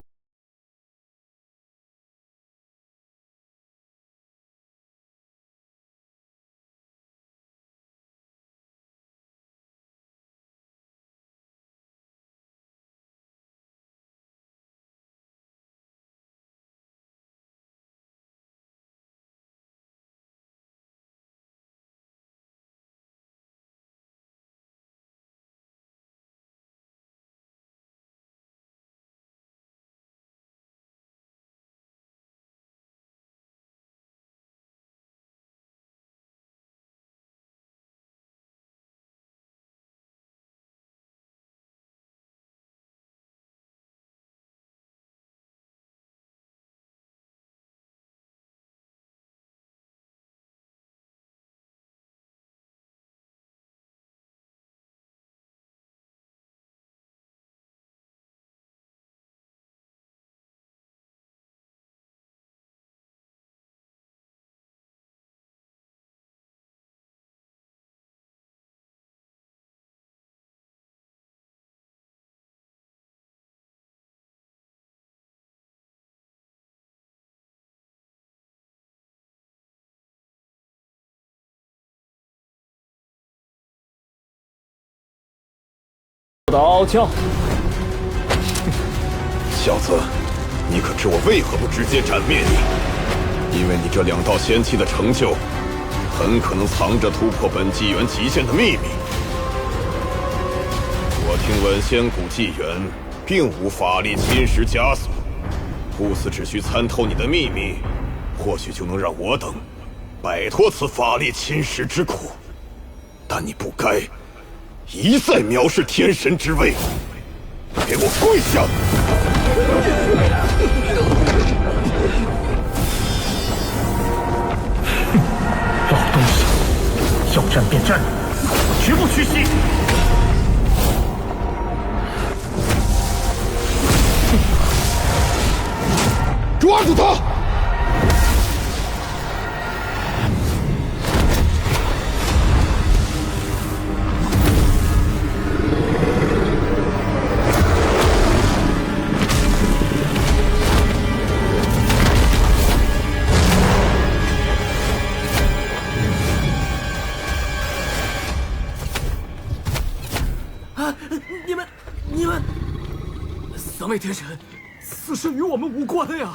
的傲娇，小子，你可知我为何不直接斩灭你？因为你这2道仙气的成就，很可能藏着突破本纪元极限的秘密。我听闻仙古纪元并无法力侵蚀枷锁，不死只需参透你的秘密，或许就能让我等摆脱此法力侵蚀之苦。但你不该一再藐视天神之位，给我跪下！老东西，要战便战，绝不屈膝！抓住他！你们三位天神，此事与我们无关呀！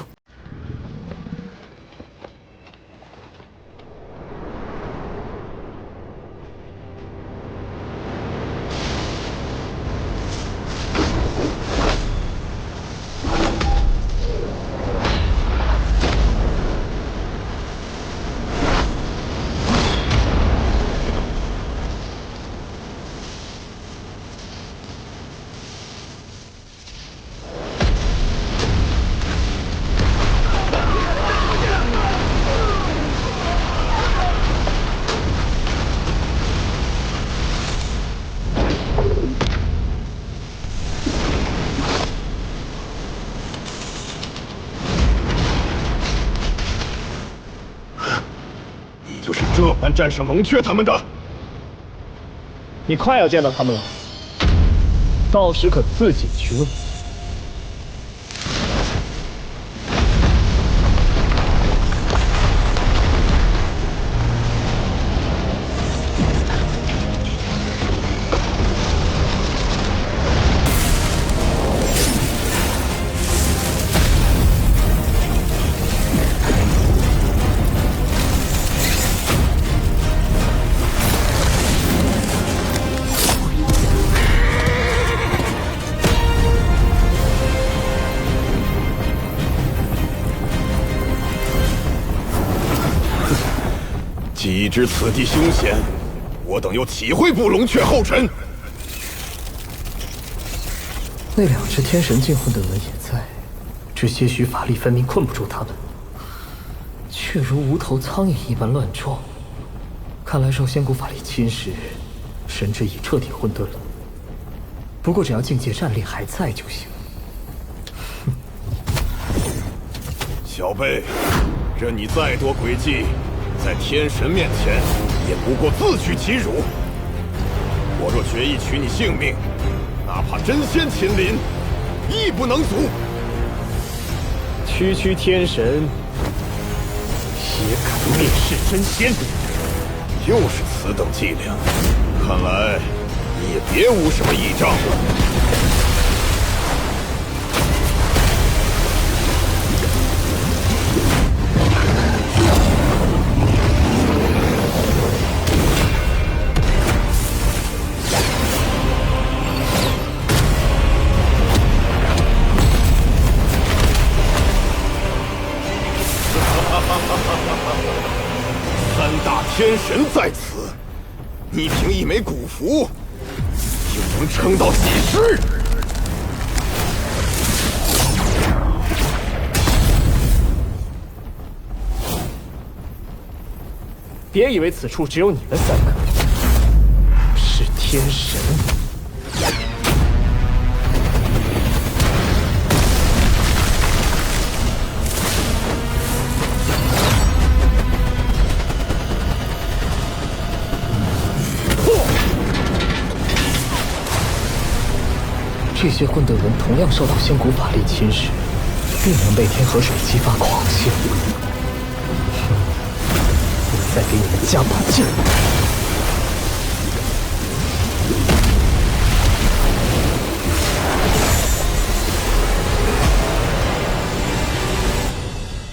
就是这般战胜龙雀他们的。你快要见到他们了，到时可自己去问。既知此地凶险，我等又岂会不龙雀后尘？那2只天神境混沌纹也在，这些许法力分明困不住他们，却如无头苍蝇一般乱撞。看来受仙骨法力侵蚀，神智已彻底混沌了。不过只要境界战力还在就行。小辈，任你再多诡计，在天神面前也不过自取其辱。我若决意取你性命，哪怕真仙亲临，亦不能阻。区天神也敢蔑视真仙，又是此等伎俩，看来你也别无什么倚仗了。3大天神在此，你凭一枚古符，就能撑到几时？别以为此处只有你们3个，是天神。这些混沌纹同样受到仙骨法力侵蚀，并能被天河水激发狂性。我再给你们加把劲！